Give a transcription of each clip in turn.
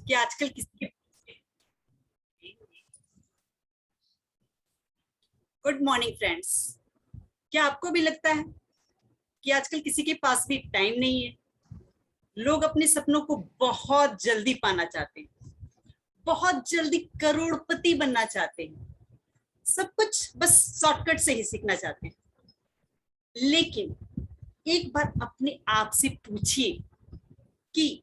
कि आजकल किसी के गुड मॉर्निंग फ्रेंड्स। क्या आपको भी लगता है कि आजकल किसी के पास भी टाइम नहीं है? लोग अपने सपनों को बहुत जल्दी पाना चाहते हैं, बहुत जल्दी करोड़पति बनना चाहते हैं, सब कुछ बस शॉर्टकट से ही सीखना चाहते हैं। लेकिन एक बार अपने आप से पूछिए कि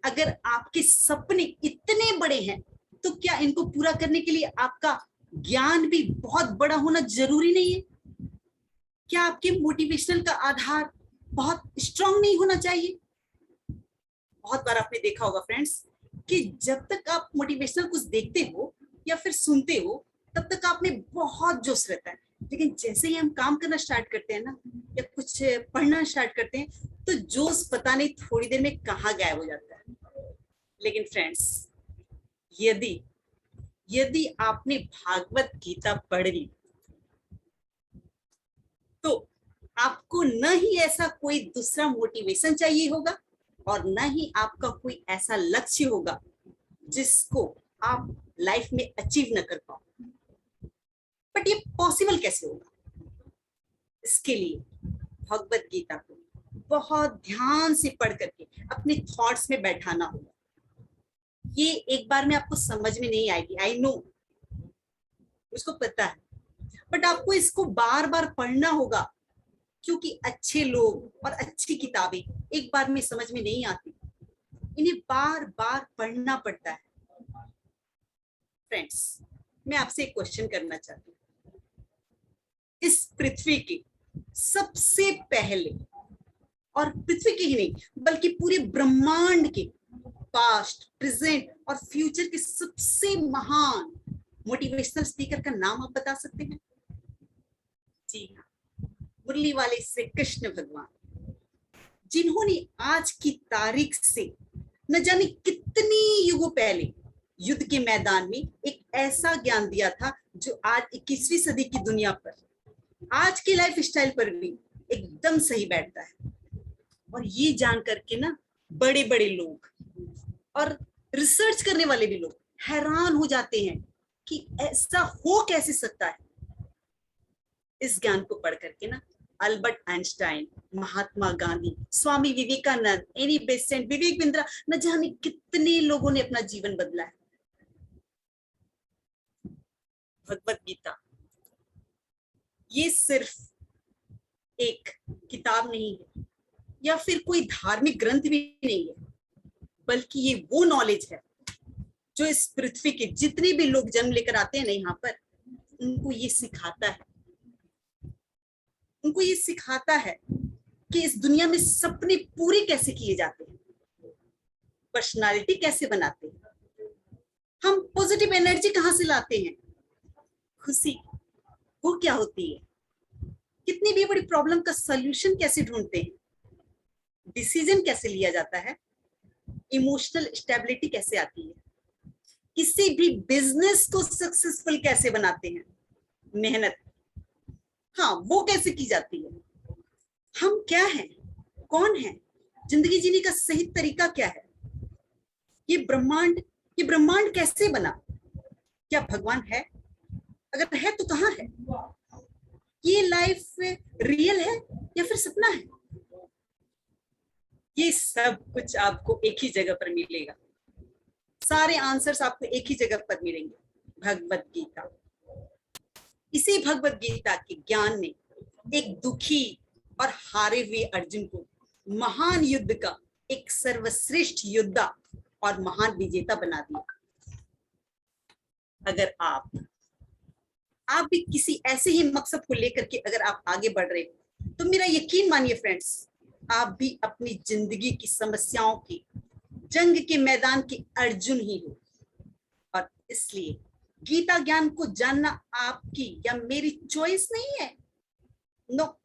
अगर आपके सपने इतने बड़े हैं तो क्या इनको पूरा करने के लिए आपका ज्ञान भी बहुत बड़ा होना जरूरी नहीं है? क्या आपके मोटिवेशनल का आधार बहुत स्ट्रांग नहीं होना चाहिए? बहुत बार आपने देखा होगा फ्रेंड्स कि जब तक आप मोटिवेशनल कुछ देखते हो या फिर सुनते हो तब तक आप में बहुत जोश रहता है, लेकिन जैसे ही हम काम करना स्टार्ट करते हैं ना या कुछ पढ़ना स्टार्ट करते हैं तो जोश पता नहीं थोड़ी देर में कहाँ गायब हो जाता है। लेकिन फ्रेंड्स, यदि यदि आपने भागवत गीता पढ़ ली तो आपको न ही ऐसा कोई दूसरा मोटिवेशन चाहिए होगा और न ही आपका कोई ऐसा लक्ष्य होगा जिसको आप लाइफ में अचीव न कर पाओ। बट ये पॉसिबल कैसे होगा? इसके लिए भगवत गीता को बहुत ध्यान से पढ़ करके अपने थॉट्स में बैठाना होगा। ये एक बार में आपको समझ में नहीं आएगी, आई नो, उसको पता है, बट आपको इसको बार बार पढ़ना होगा क्योंकि अच्छे लोग और अच्छी किताबें एक बार में समझ में नहीं आती, इन्हें बार बार पढ़ना पड़ता है। फ्रेंड्स, मैं आपसे एक क्वेश्चन करना चाहती हूँ। इस पृथ्वी के सबसे पहले, और पृथ्वी के ही नहीं बल्कि पूरे ब्रह्मांड के पास्ट, प्रेजेंट और फ्यूचर के सबसे महान मोटिवेशनल स्पीकर का नाम आप बता सकते हैं? जी हाँ, मुरली वाले श्री कृष्ण भगवान, जिन्होंने आज की तारीख से न जाने कितनी युगों पहले युद्ध के मैदान में एक ऐसा ज्ञान दिया था जो आज 21वीं सदी की दुनिया पर, आज की लाइफ स्टाइल पर भी एकदम सही बैठता है। और ये जान करके ना बड़े बड़े लोग और रिसर्च करने वाले भी लोग हैरान हो जाते हैं कि ऐसा हो कैसे सकता है। इस ज्ञान को पढ़ करके ना Albert Einstein, Mahatma Gandhi, Swami Vivekananda, Annie Besant, Vivek Bindra, न जाने कितने लोगों ने अपना जीवन बदला है। भगवत गीता ये सिर्फ एक किताब नहीं है या फिर कोई धार्मिक ग्रंथ भी नहीं है, बल्कि ये वो नॉलेज है जो इस पृथ्वी के जितने भी लोग जन्म लेकर आते हैं ना यहाँ पर, उनको ये सिखाता है, उनको ये सिखाता है कि इस दुनिया में सपने पूरे कैसे किए जाते हैं, पर्सनालिटी कैसे बनाते हैं, हम पॉजिटिव एनर्जी कहाँ से लाते हैं, खुशी वो क्या होती है, कितनी भी बड़ी प्रॉब्लम का सॉल्यूशन कैसे ढूंढते हैं, डिसीजन कैसे लिया जाता है, इमोशनल स्टेबिलिटी कैसे आती है, किसी भी बिजनेस को सक्सेसफुल कैसे बनाते हैं, मेहनत हाँ वो कैसे की जाती है, हम क्या हैं, कौन है, जिंदगी जीने का सही तरीका क्या है, ये ब्रह्मांड कैसे बना, क्या भगवान है, अगर है तो कहाँ है, ये लाइफ रियल है या फिर सपना है? ये सब कुछ आपको एक ही जगह पर मिलेगा, सारे आंसर्स आपको एक ही जगह पर मिलेंगे, भगवत गीता। इसी भगवत गीता के ज्ञान ने एक दुखी और हारे हुए अर्जुन को महान युद्ध का एक सर्वश्रेष्ठ योद्धा और महान विजेता बना दिया। अगर आप भी किसी ऐसे ही मकसद को लेकर के अगर आप आगे बढ़ रहे हो तो मेरा यकीन मानिए फ्रेंड्स, आप भी अपनी जिंदगी की समस्याओं की जंग के मैदान के अर्जुन ही हो। और इसलिए गीता ज्ञान को जानना आपकी या मेरी चॉइस नहीं है, नो,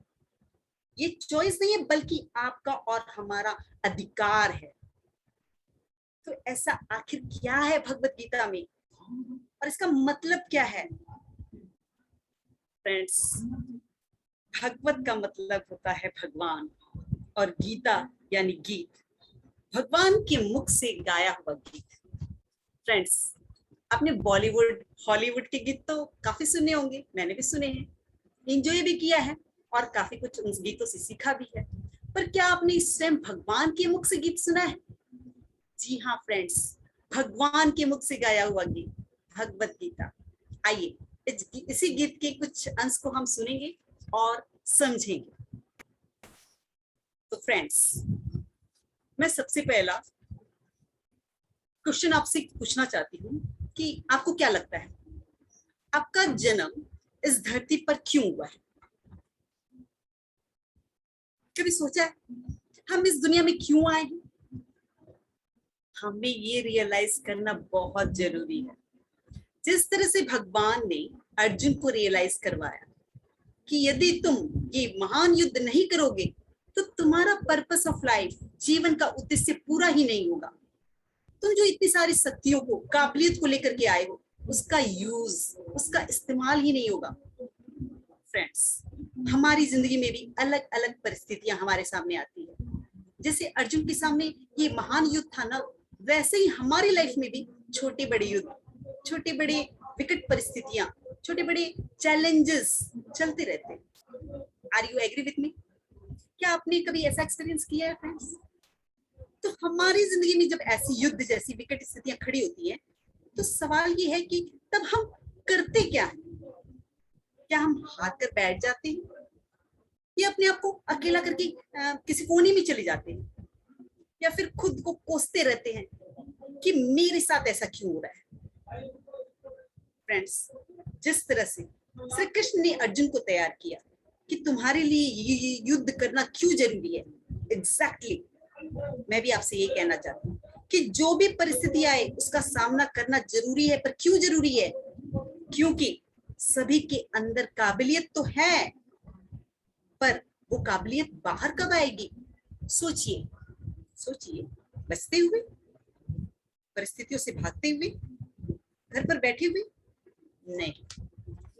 ये चॉइस नहीं है बल्कि आपका और हमारा अधिकार है। तो ऐसा आखिर क्या है भगवत गीता में और इसका मतलब क्या है? फ्रेंड्स, भगवत का मतलब होता है भगवान और गीता यानी गीत, भगवान के मुख से गाया हुआ गीत। फ्रेंड्स, आपने बॉलीवुड हॉलीवुड के गीत तो काफी सुने होंगे, मैंने भी सुने हैं, एंजॉय भी किया है और काफी कुछ उन गीतों से सीखा भी है। पर क्या आपने स्वयं भगवान के मुख से गीत सुना है? जी हाँ फ्रेंड्स, भगवान के मुख से गाया हुआ गीत भगवत गीता। आइए इसी गीत के कुछ अंश को हम सुनेंगे और समझेंगे। तो फ्रेंड्स, मैं सबसे पहला क्वेश्चन आपसे पूछना चाहती हूँ कि आपको क्या लगता है, आपका जन्म इस धरती पर क्यों हुआ है? कभी सोचा है हम इस दुनिया में क्यों आए हैं? हमें ये रियलाइज करना बहुत जरूरी है। जिस तरह से भगवान ने अर्जुन को रियलाइज करवाया कि यदि तुम ये महान युद्ध नहीं करोगे तो तुम्हारा पर्पस ऑफ लाइफ, जीवन का उद्देश्य पूरा ही नहीं होगा। तुम जो इतनी सारी शक्तियों को, काबिलियत को लेकर के आए हो, उसका यूज, उसका इस्तेमाल ही नहीं होगा। फ्रेंड्स, हमारी जिंदगी में भी अलग अलग परिस्थितियां हमारे सामने आती है। जैसे अर्जुन के सामने ये महान युद्ध था ना, वैसे ही हमारी लाइफ में भी छोटे बड़े युद्ध, छोटे बड़े विकट परिस्थितियां, छोटे बड़े चैलेंजेस चलते रहते हैं। Are you agree with me? क्या आपने कभी ऐसा एक्सपीरियंस किया है फ्रेंड्स? तो हमारी जिंदगी में जब ऐसी युद्ध जैसी विकट स्थितियां खड़ी होती हैं, तो सवाल ये है कि तब हम करते क्या है? क्या हम हार कर बैठ जाते हैं या अपने आप को अकेला करके किसी कोने में चले जाते हैं, या फिर खुद को कोसते रहते हैं कि मेरे साथ ऐसा क्यों हो रहा है? फ्रेंड्स, जिस तरह से श्री कृष्ण ने अर्जुन को तैयार किया कि तुम्हारे लिए ये युद्ध करना क्यों जरूरी है, एग्जैक्टली मैं भी आपसे ये कहना चाहती हूँ कि जो भी परिस्थिति आए उसका सामना करना जरूरी है। पर क्यों जरूरी है? क्योंकि सभी के अंदर काबिलियत तो है, पर वो काबिलियत बाहर कब आएगी? सोचिए सोचिए, बचते हुए, परिस्थितियों से भागते हुए, घर पर बैठे हुए? नहीं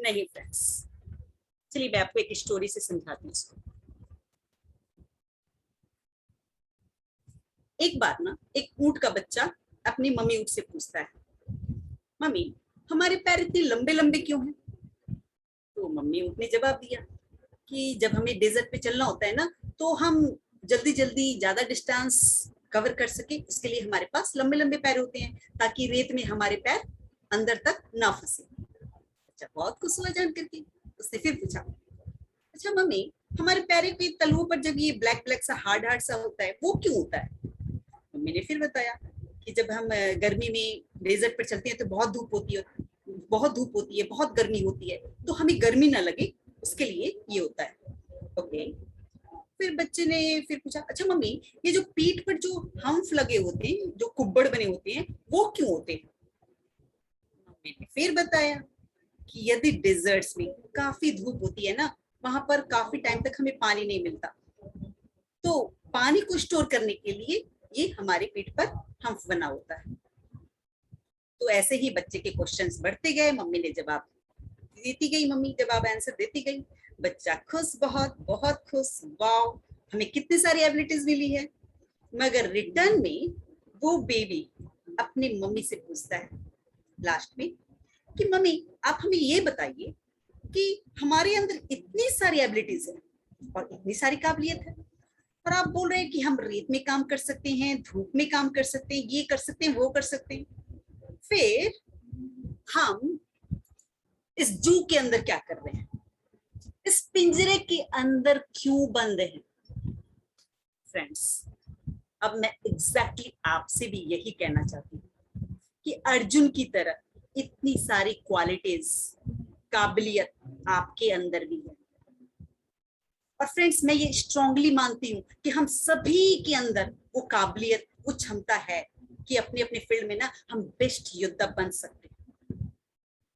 नहीं फ्रेंड्स, चलिए मैं आपको एक स्टोरी से समझाती हूँ इसको। एक बार ना एक ऊंट का बच्चा अपनी मम्मी ऊंट से पूछता है, मम्मी हमारे पैर इतने लंबे लंबे क्यों हैं? तो मम्मी ऊंट ने जवाब दिया कि जब हमें डेजर्ट पे चलना होता है ना, तो हम जल्दी जल्दी ज्यादा डिस्टेंस कवर कर सके, उसके लिए हमारे पास लंबे लंबे पैर होते हैं, ताकि रेत में हमारे पैर अंदर तक ना फंसे। अच्छा, बहुत खुश हुआ जान करके। उसने फिर पूछा, अच्छा मम्मी हमारे पैरों के तलुओं पर जब ये ब्लैक ब्लैक सा हार्ड हार्ड सा होता है, वो क्यों होता है? मम्मी ने फिर बताया कि जब हम गर्मी में डेजर्ट पर चलते हैं तो बहुत धूप होती है, बहुत धूप होती है, बहुत गर्मी होती है, तो हमें गर्मी ना लगे उसके लिए ये होता है। ओके। फिर बच्चे ने फिर पूछा, अच्छा मम्मी ये जो पीठ पर जो हम्फ लगे होते हैं, जो कुब्बड़ बने होते हैं, वो क्यों होते हैं? मम्मी ने फिर बताया कि यदि डेजर्ट्स में काफी धूप होती है ना, वहां पर काफी टाइम तक हमें पानी नहीं मिलता, तो पानी को स्टोर करने के लिए ये हमारे पीठ पर हम्फ बना होता है। तो ऐसे ही बच्चे के क्वेश्चंस बढ़ते गए, मम्मी ने जवाब देती गई, मम्मी जवाब आंसर देती गई, बच्चा खुश, बहुत बहुत खुश, वाओ हमें कितनी सारी एबिलिटीज मिली है। मगर रिटर्न में वो बेबी अपनी मम्मी से पूछता है लास्ट में कि मम्मी आप हमें ये बताइए कि हमारे अंदर इतनी सारी एबिलिटीज है और इतनी सारी काबिलियत है, और आप बोल रहे हैं कि हम रेत में काम कर सकते हैं, धूप में काम कर सकते हैं, ये कर सकते हैं, वो कर सकते हैं, फिर हम इस जू के अंदर क्या कर रहे हैं, इस पिंजरे के अंदर क्यों बंद हैं? फ्रेंड्स, अब मैं एग्जैक्टली आपसे भी यही कहना चाहती हूँ कि अर्जुन की तरह इतनी सारी क्वालिटीज, काबिलियत आपके अंदर भी है। और फ्रेंड्स, मैं ये स्ट्रांगली मानती हूँ कि हम सभी के अंदर वो काबिलियत, वो क्षमता है कि अपने अपने फील्ड में ना हम बेस्ट योद्धा बन सकते हैं।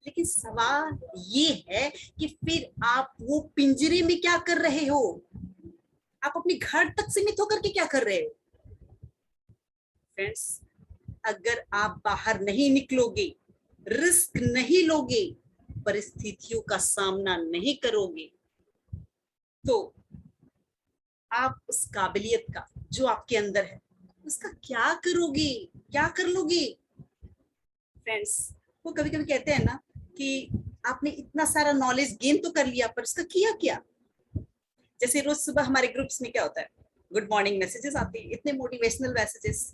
लेकिन सवाल ये है कि फिर आप वो पिंजरे में क्या कर रहे हो? आप अपने घर तक सीमित होकर के क्या कर रहे हो? फ्रेंड्स, अगर आप बाहर नहीं निकलोगे, रिस्क नहीं लोगे, परिस्थितियों का सामना नहीं करोगे, तो आप उस काबिलियत का जो आपके अंदर है उसका क्या करोगे, क्या कर लोगे? फ्रेंड्स, वो कभी कभी कहते हैं ना कि आपने इतना सारा नॉलेज गेन तो कर लिया, पर उसका किया क्या? जैसे रोज सुबह हमारे ग्रुप्स में क्या होता है, गुड मॉर्निंग मैसेजेस आते हैं, इतने मोटिवेशनल मैसेजेस,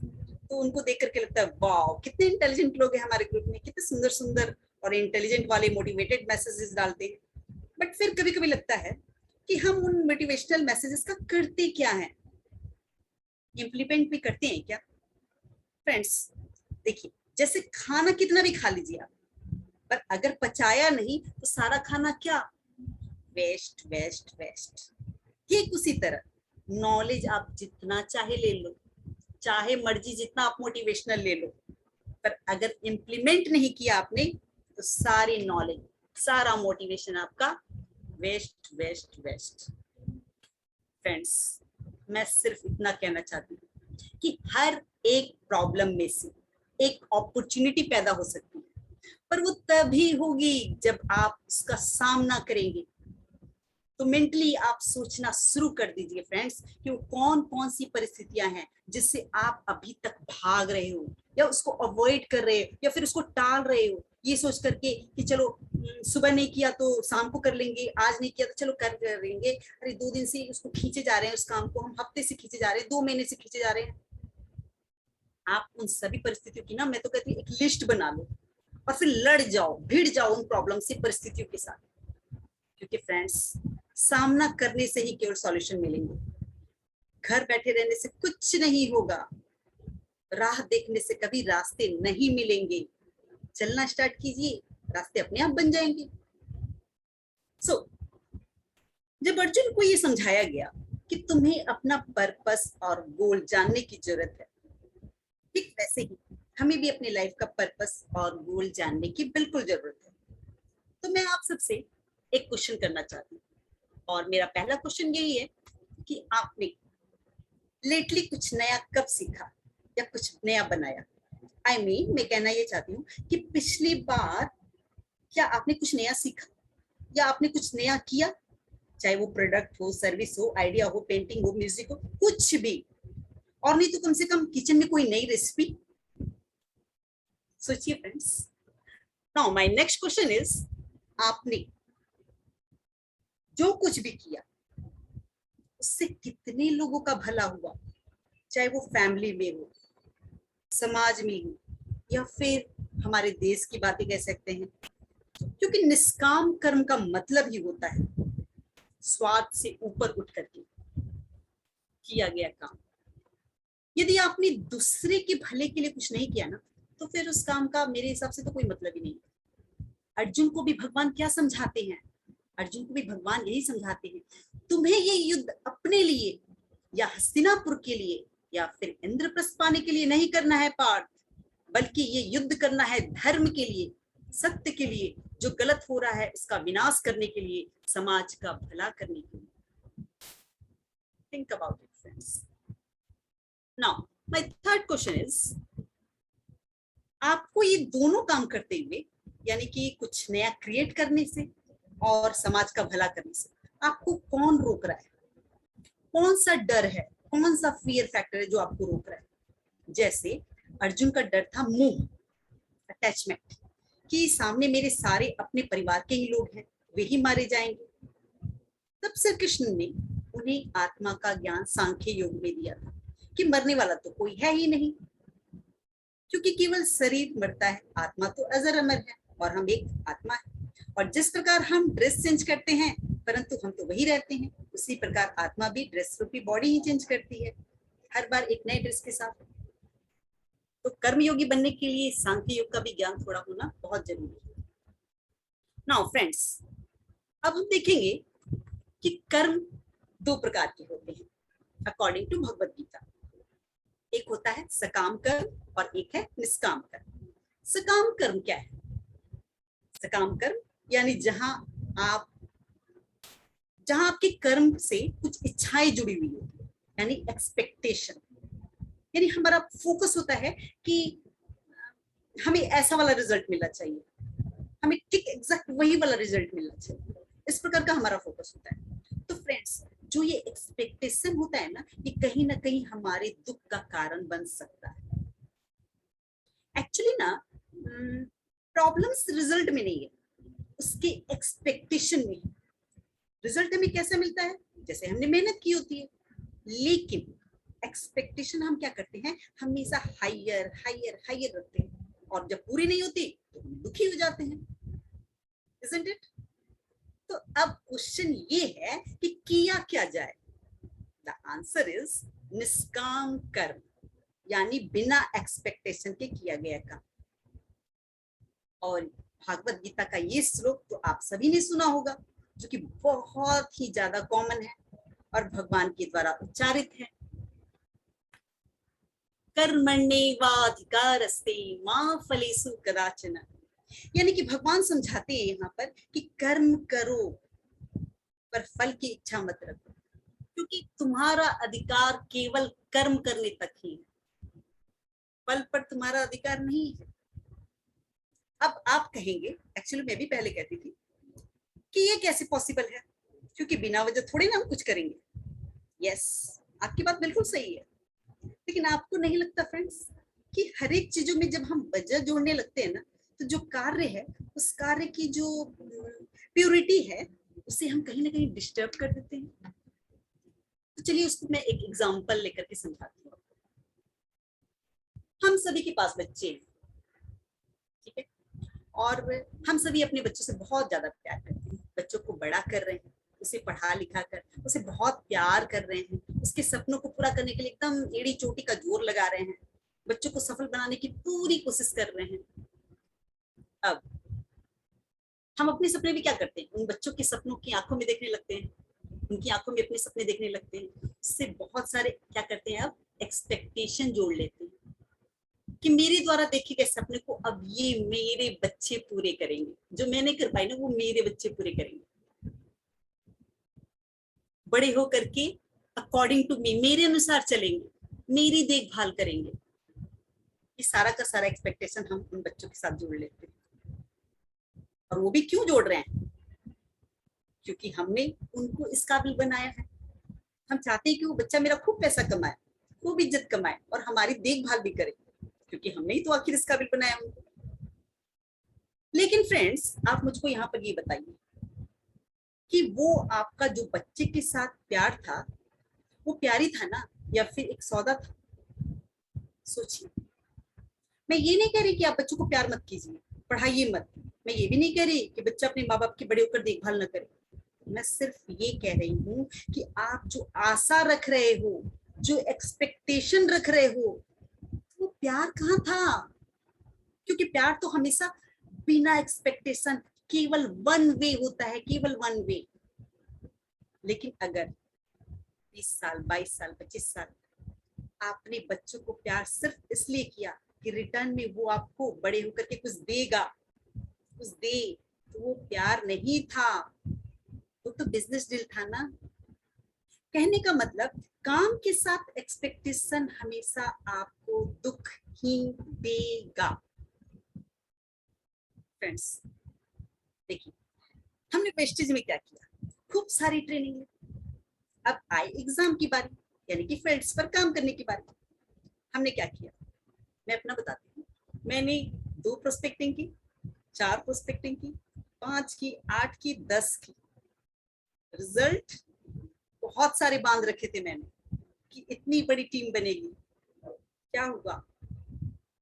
तो उनको देख करके लगता है वाह, कितने इंटेलिजेंट लोग हैं हमारे ग्रुप में, कितने सुंदर सुंदर और इंटेलिजेंट वाले मोटिवेटेड मैसेजेस डालते हैं। बट फिर कभी कभी लगता है कि हम उन मोटिवेशनल मैसेजेस का करते क्या है, इम्प्लीमेंट भी करते हैं क्या? फ्रेंड्स देखिए, जैसे खाना कितना भी खा लीजिए आप, पर अगर पचाया नहीं तो सारा खाना क्या, वेस्ट वेस्ट वेस्ट। ठीक उसी तरह नॉलेज आप जितना चाहे ले लो, चाहे मर्जी जितना आप मोटिवेशनल ले लो, पर अगर इम्प्लीमेंट नहीं किया आपने तो सारी नॉलेज, सारा मोटिवेशन आपका वेस्ट वेस्ट वेस्ट। फ्रेंड्स, मैं सिर्फ इतना कहना चाहती हूँ कि हर एक प्रॉब्लम में से एक अपॉर्चुनिटी पैदा हो सकती है, पर वो तभी होगी जब आप उसका सामना करेंगे। तो मेंटली आप सोचना शुरू कर दीजिए फ्रेंड्स कि वो कौन कौन सी परिस्थितियां हैं जिससे आप अभी तक भाग रहे हो, या उसको अवॉइड कर रहे हो, या फिर उसको टाल रहे हो, ये सोच करके कि चलो सुबह नहीं किया तो शाम को कर लेंगे, आज नहीं किया तो चलो कर लेंगे। अरे 2 दिन से उसको खींचे जा रहे हैं, उस काम को हम हफ्ते से खींचे जा रहे हैं, 2 महीने से खींचे जा रहे हैं। आप उन सभी परिस्थितियों की ना, मैं तो कहती हूँ एक लिस्ट बना लो और फिर लड़ जाओ, भिड़ जाओ उन प्रॉब्लम से, परिस्थितियों के साथ। क्योंकि फ्रेंड्स, सामना करने से ही केवल सॉल्यूशन मिलेंगे, घर बैठे रहने से कुछ नहीं होगा, राह देखने से कभी रास्ते नहीं मिलेंगे। चलना स्टार्ट कीजिए, रास्ते अपने आप बन जाएंगे। सो जब अर्जुन को ये समझाया गया कि तुम्हें अपना पर्पस और गोल जानने की जरूरत है, ठीक वैसे ही हमें भी अपनी लाइफ का पर्पस और गोल जानने की बिल्कुल जरूरत है। तो मैं आप सबसे एक क्वेश्चन करना चाहती हूँ, और मेरा पहला क्वेश्चन यही है कि आपने लेटली कुछ नया कब सीखा या कुछ नया बनाया? I mean, मैं कहना ये चाहती हूँ कि पिछली बार क्या आपने कुछ नया सीखा या आपने कुछ नया किया, चाहे वो प्रोडक्ट हो, सर्विस हो, आइडिया हो, पेंटिंग हो, म्यूजिक हो, कुछ भी, और नहीं तो कम से कम किचन में कोई नई रेसिपी। सोचिए friends. Now my next question is, आपने जो कुछ भी किया उससे कितने लोगों का भला हुआ, चाहे वो फैमिली में हो, समाज में हो, या फिर हमारे देश की बातें कह सकते हैं। क्योंकि निष्काम कर्म का मतलब ही होता है स्वार्थ से ऊपर उठ करके किया गया काम। यदि आपने दूसरे के भले के लिए कुछ नहीं किया ना, तो फिर उस काम का मेरे हिसाब से तो कोई मतलब ही नहीं। अर्जुन को भी भगवान क्या समझाते हैं? अर्जुन को भी भगवान यही समझाते हैं, तुम्हें ये युद्ध अपने लिए या हस्तिनापुर के लिए या फिर इंद्रप्रस्थ पाने के लिए नहीं करना है पार्थ, बल्कि ये युद्ध करना है धर्म के लिए, सत्य के लिए, जो गलत हो रहा है इसका विनाश करने के लिए, समाज का भला करने के लिए। Think about it friends. Now my third question is, आपको ये दोनों काम करते हुए, यानी कि कुछ नया क्रिएट करने से और समाज का भला करने से, आपको कौन रोक रहा है? कौन सा डर है, कौन सा फियर फैक्टर है जो आपको रोक रहा है? जैसे अर्जुन का डर था मोह, अटैचमेंट, कि सामने मेरे सारे अपने परिवार के ही लोग हैं, वे ही मारे जाएंगे। तब श्री कृष्ण ने उन्हें आत्मा का ज्ञान सांख्य योग में दिया था कि मरने वाला तो कोई है ही नहीं, क्योंकि केवल शरीर मरता है, आत्मा तो अजर अमर है और हम एक आत्मा है। और जिस प्रकार हम ड्रेस चेंज करते हैं परंतु हम तो वही रहते हैं, उसी प्रकार आत्मा भी ड्रेस रूपी बॉडी ही चेंज करती है, हर बार एक नए ड्रेस के साथ। तो कर्मयोगी बनने के लिए सांख्य योग का भी ज्ञान थोड़ा होना बहुत जरूरी है। नाउ फ्रेंड्स, अब हम देखेंगे कि कर्म 2 प्रकार के होते हैं अकॉर्डिंग टू भगवत गीता। एक होता है सकाम कर्म और एक है निष्काम कर्म। सकाम कर्म क्या है? सकाम कर्म यानी जहां आपके कर्म से कुछ इच्छाएं जुड़ी हुई होती है, यानी एक्सपेक्टेशन, यानी हमारा फोकस होता है कि हमें ऐसा वाला रिजल्ट मिलना चाहिए, हमें ठीक एग्जैक्ट वही वाला रिजल्ट मिलना चाहिए, इस प्रकार का हमारा फोकस होता है। तो फ्रेंड्स, जो ये एक्सपेक्टेशन होता है ना कहीं हमारे दुख का कारण बन सकता है। एक्चुअली ना, प्रॉब्लम्स रिजल्ट में नहीं है, उसके एक्सपेक्टेशन में है। रिजल्ट हमें कैसा मिलता है? जैसे हमने मेहनत की होती है, लेकिन एक्सपेक्टेशन हम क्या करते हैं, हमेशा हायर हायर हायर रखते हैं, और जब पूरी नहीं होती तो हम दुखी हो जाते हैं, isn't it? तो अब क्वेश्चन ये है कि किया क्या जाए। द आंसर इज निष्काम कर्म, यानी बिना एक्सपेक्टेशन के किया गया काम। और भागवत गीता का ये श्लोक तो आप सभी ने सुना होगा, जो कि बहुत ही ज्यादा कॉमन है और भगवान के द्वारा उच्चारित है। कर्मण्येवाधिकारस्ते मा फलेषु कदाचन, यानी कि भगवान समझाते हैं यहाँ पर कि कर्म करो पर फल की इच्छा मत रखो, क्योंकि तुम्हारा अधिकार केवल कर्म करने तक ही है, फल पर तुम्हारा अधिकार नहीं है। अब आप कहेंगे, एक्चुअली मैं भी पहले कहती थी कि ये कैसे पॉसिबल है, क्योंकि बिना वजह थोड़ी ना हम कुछ करेंगे। यस, आपकी बात बिल्कुल सही है, लेकिन आपको नहीं लगता फ्रेंड्स कि हर एक चीजों में जब हम वजह जोड़ने लगते हैं ना, तो जो कार्य है उस कार्य की जो प्योरिटी है उसे हम कहीं ना कहीं डिस्टर्ब कर देते हैं। तो चलिए उसको मैं एक एग्जांपल लेकर के समझाती हूँ। हम सभी के पास बच्चे हैं, ठीक है, और हम सभी अपने बच्चों से बहुत ज्यादा प्यार करते हैं, बच्चों को बड़ा कर रहे हैं, उसे पढ़ा लिखा कर उसे बहुत प्यार कर रहे हैं, उसके सपनों को पूरा करने के लिए एकदम एड़ी चोटी का जोर लगा रहे हैं, बच्चों को सफल बनाने की पूरी कोशिश कर रहे हैं। अब हम अपने सपने भी क्या करते हैं, उन बच्चों के सपनों की आंखों में देखने लगते हैं, उनकी आंखों में अपने सपने देखने लगते हैं, इससे बहुत सारे क्या करते हैं, अब एक्सपेक्टेशन जोड़ लेते हैं कि मेरे द्वारा देखे गए सपने को अब ये मेरे बच्चे पूरे करेंगे, जो मैं नहीं कर पाई ना वो मेरे बच्चे पूरे करेंगे, बड़े होकर के अकॉर्डिंग टू मी, मेरे अनुसार चलेंगे, मेरी देखभाल करेंगे। ये सारा का सारा एक्सपेक्टेशन हम उन बच्चों के साथ जोड़ लेते हैं। और वो भी क्यों जोड़ रहे हैं, क्योंकि हमने उनको इस काबिल बनाया है। हम चाहते हैं कि वो बच्चा मेरा खूब पैसा कमाए, खूब इज्जत कमाए और हमारी देखभाल भी करे, क्योंकि हमने ही तो आखिर इस काबिल बनाया उनको। लेकिन फ्रेंड्स, आप मुझको यहाँ पर ये बताइए कि वो आपका जो बच्चे के साथ प्यार था, वो प्यारी था ना, या फिर एक सौदा था? सोचिए। मैं ये नहीं कह रही कि आप बच्चों को प्यार मत कीजिए, पढ़ाइए मत, मैं ये भी नहीं कह रही कि बच्चा अपने माँ बाप के बड़े होकर देखभाल न करे। मैं सिर्फ ये कह रही हूँ कि आप जो आशा रख रहे हो, जो एक्सपेक्टेशन रख रहे हो, वो प्यार कहाँ था? क्योंकि प्यार तो हमेशा बिना एक्सपेक्टेशन केवल वन वे होता है, केवल वन वे। लेकिन अगर 20 साल 22 साल 25 साल आपने बच्चों को प्यार सिर्फ इसलिए किया कि रिटर्न में वो आपको बड़े होकर के कुछ देगा, कुछ दे, तो वो प्यार नहीं था, वो तो बिजनेस डील था ना। कहने का मतलब, काम के साथ एक्सपेक्टेशन हमेशा आपको दुख ही देगा। फ्रेंड्स देखिए, हमने प्रेस्टीज में क्या किया, खूब सारी ट्रेनिंग ली, अब आई एग्जाम की बारी, यानी कि फील्ड्स पर काम करने की बारी। हमने क्या किया, मैं अपना बताती हूँ। मैंने 2 प्रोस्पेक्टिंग की, 4 प्रोस्पेक्टिंग की, 5 की, 8 की, 10 की। रिजल्ट बहुत सारे बांध रखे थे मैंने कि इतनी बड़ी टीम बनेगी, क्या हुआ?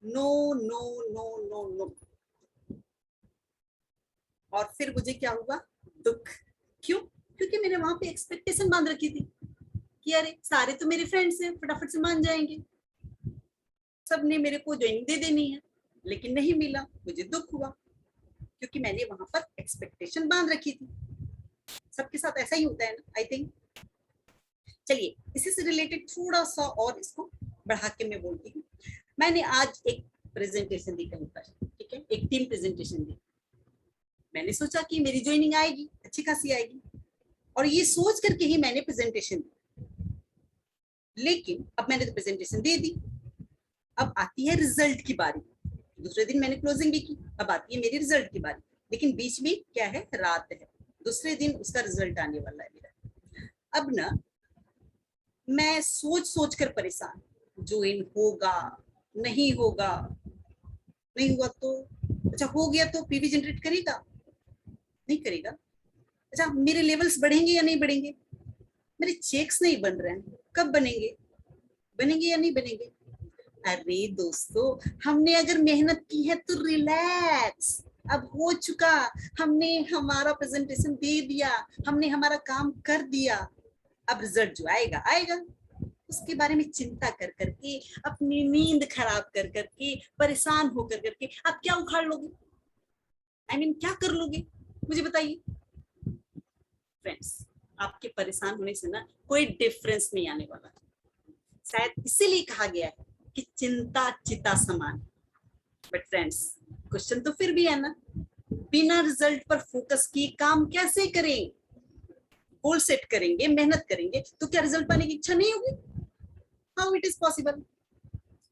No no no no no. और फिर मुझे क्या हुआ? दुख। क्यों? क्योंकि मैंने वहां पे एक्सपेक्टेशन बांध रखी थी कि अरे सारे तो मेरे फ्रेंड्स हैं, फटाफट से मान जाएंगे, सबने मेरे को ज्वाइनिंग दे देनी है, लेकिन नहीं मिला, मुझे दुख हुआ, क्योंकि मैंने वहां पर एक्सपेक्टेशन बांध रखी थी। सबके साथ ऐसा ही होता है ना, आई थिंक। चलिए इसी से रिलेटेड थोड़ा सा और इसको बढ़ा के मैं बोलती हूँ। मैंने आज एक प्रेजेंटेशन दी कहीं पर, ठीक है, एक टीम प्रेजेंटेशन दी। मैंने सोचा कि मेरी ज्वाइनिंग आएगी, अच्छी खासी आएगी, और ये सोच करके ही मैंने प्रेजेंटेशन दी। लेकिन अब मैंने तो प्रेजेंटेशन दे दी, अब आती है रिजल्ट की बारी। दूसरे दिन मैंने क्लोजिंग भी की, अब आती है मेरी रिजल्ट की बारी। लेकिन बीच में क्या है, रात है, दूसरे दिन उसका रिजल्ट आने वाला है मेरा। अब ना मैं सोच सोच कर परेशान, ज्वाइन होगा नहीं होगा, नहीं हुआ तो अच्छा हो गया तो पीवी जनरेट करेगा? नहीं करेगा। अच्छा मेरे लेवल्स बढ़ेंगे या नहीं बढ़ेंगे? मेरे चेक्स नहीं बन रहे हैं, कब बनेंगे? बनेंगे या नहीं बनेंगे? अरे दोस्तों, हमने अगर मेहनत की है तो रिलैक्स, अब हो चुका, हमने हमारा प्रेजेंटेशन दे दिया, हमने हमारा काम कर दिया, अब रिजल्ट जो आएगा आएगा। उसके बारे में चिंता कर करके, अपनी नींद खराब कर करके, परेशान होकर करके आप क्या उखाड़ लोगे? क्या कर लोगे, मुझे बताइए फ्रेंड्स। आपके परेशान होने से ना कोई डिफरेंस नहीं आने वाला। शायद इसीलिए कहा गया है कि चिंता चिता समान। बट फ्रेंड्स, क्वेश्चन तो फिर भी है ना, बिना रिजल्ट पर फोकस किए काम कैसे करें? गोल सेट करेंगे, मेहनत करेंगे, तो क्या रिजल्ट पाने की इच्छा नहीं होगी? How it is possible?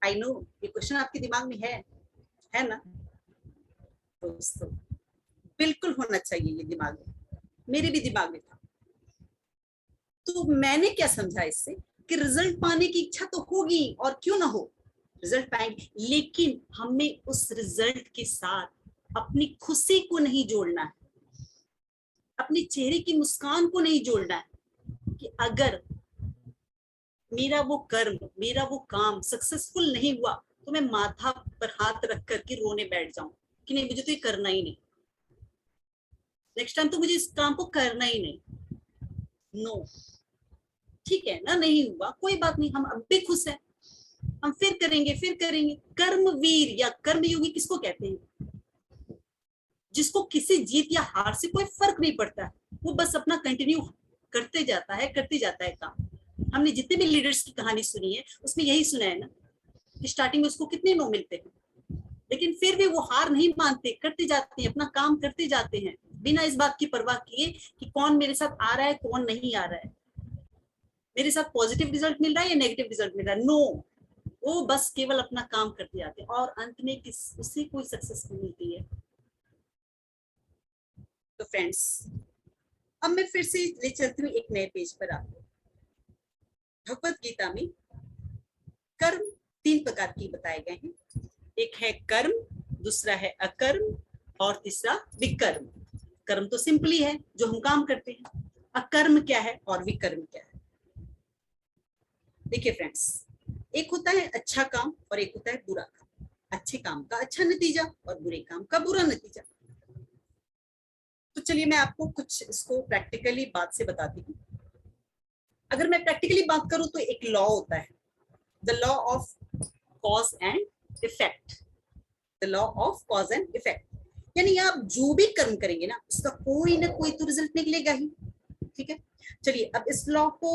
I know ये क्वेश्चन आपके दिमाग में है ना दोस्तों? बिल्कुल होना चाहिए ये दिमाग में, मेरे भी दिमाग में था। तो मैंने क्या समझा इससे कि रिजल्ट पाने की इच्छा तो होगी, और क्यों ना हो, रिजल्ट पाएंगे, लेकिन हमें उस रिजल्ट के साथ अपनी खुशी को नहीं जोड़ना है, अपने चेहरे की मुस्कान को नहीं जोड़ना है कि अगर मेरा वो कर्म, मेरा वो काम सक्सेसफुल नहीं हुआ तो मैं माथा पर हाथ रख करके रोने बैठ जाऊं कि नहीं मुझे तो ये करना ही नहीं, नेक्स्ट टाइम तो मुझे इस काम को करना ही नहीं। नो, ठीक है ना, नहीं हुआ कोई बात नहीं, हम अब भी खुश हैं, हम फिर करेंगे फिर करेंगे। कर्मवीर या कर्मयोगी किसको कहते हैं? जिसको किसी जीत या हार से कोई फर्क नहीं पड़ता, वो बस अपना कंटिन्यू करते जाता है काम। हमने जितने भी लीडर्स की कहानी सुनी है उसमें यही सुना है ना कि स्टार्टिंग में उसको कितने नो मिलते हैं, लेकिन फिर भी वो हार नहीं मानते, करते जाते हैं, अपना काम करते जाते हैं, बिना इस बात की परवाह किए कि कौन मेरे साथ आ रहा है कौन नहीं आ रहा है, मेरे साथ पॉजिटिव रिजल्ट मिल रहा है या नेगेटिव रिजल्ट मिल रहा है। नो, वो बस केवल अपना काम करते जाते हैं और अंत में उसे कोई सक्सेस नहीं मिलती है। तो फ्रेंड्स, अब मैं फिर से ले चलती हूँ एक नए पेज पर आपको। भगवत गीता में कर्म 3 प्रकार के बताए गए हैं। एक है कर्म, दूसरा है अकर्म और तीसरा विकर्म। कर्म तो सिंपली है जो हम काम करते हैं, अकर्म क्या है और विकर्म क्या है? देखिए फ्रेंड्स, एक होता है अच्छा काम और एक होता है बुरा काम। अच्छे काम का अच्छा नतीजा और बुरे काम का बुरा नतीजा। तो चलिए मैं आपको कुछ इसको प्रैक्टिकली बात से बताती हूँ। अगर मैं प्रैक्टिकली बात करूं तो एक लॉ होता है, the law of cause and effect. The law of cause and effect, यानी आप जो भी कर्म करेंगे ना उसका कोई ना कोई तो रिजल्ट निकलेगा ही। ठीक है, चलिए अब इस लॉ को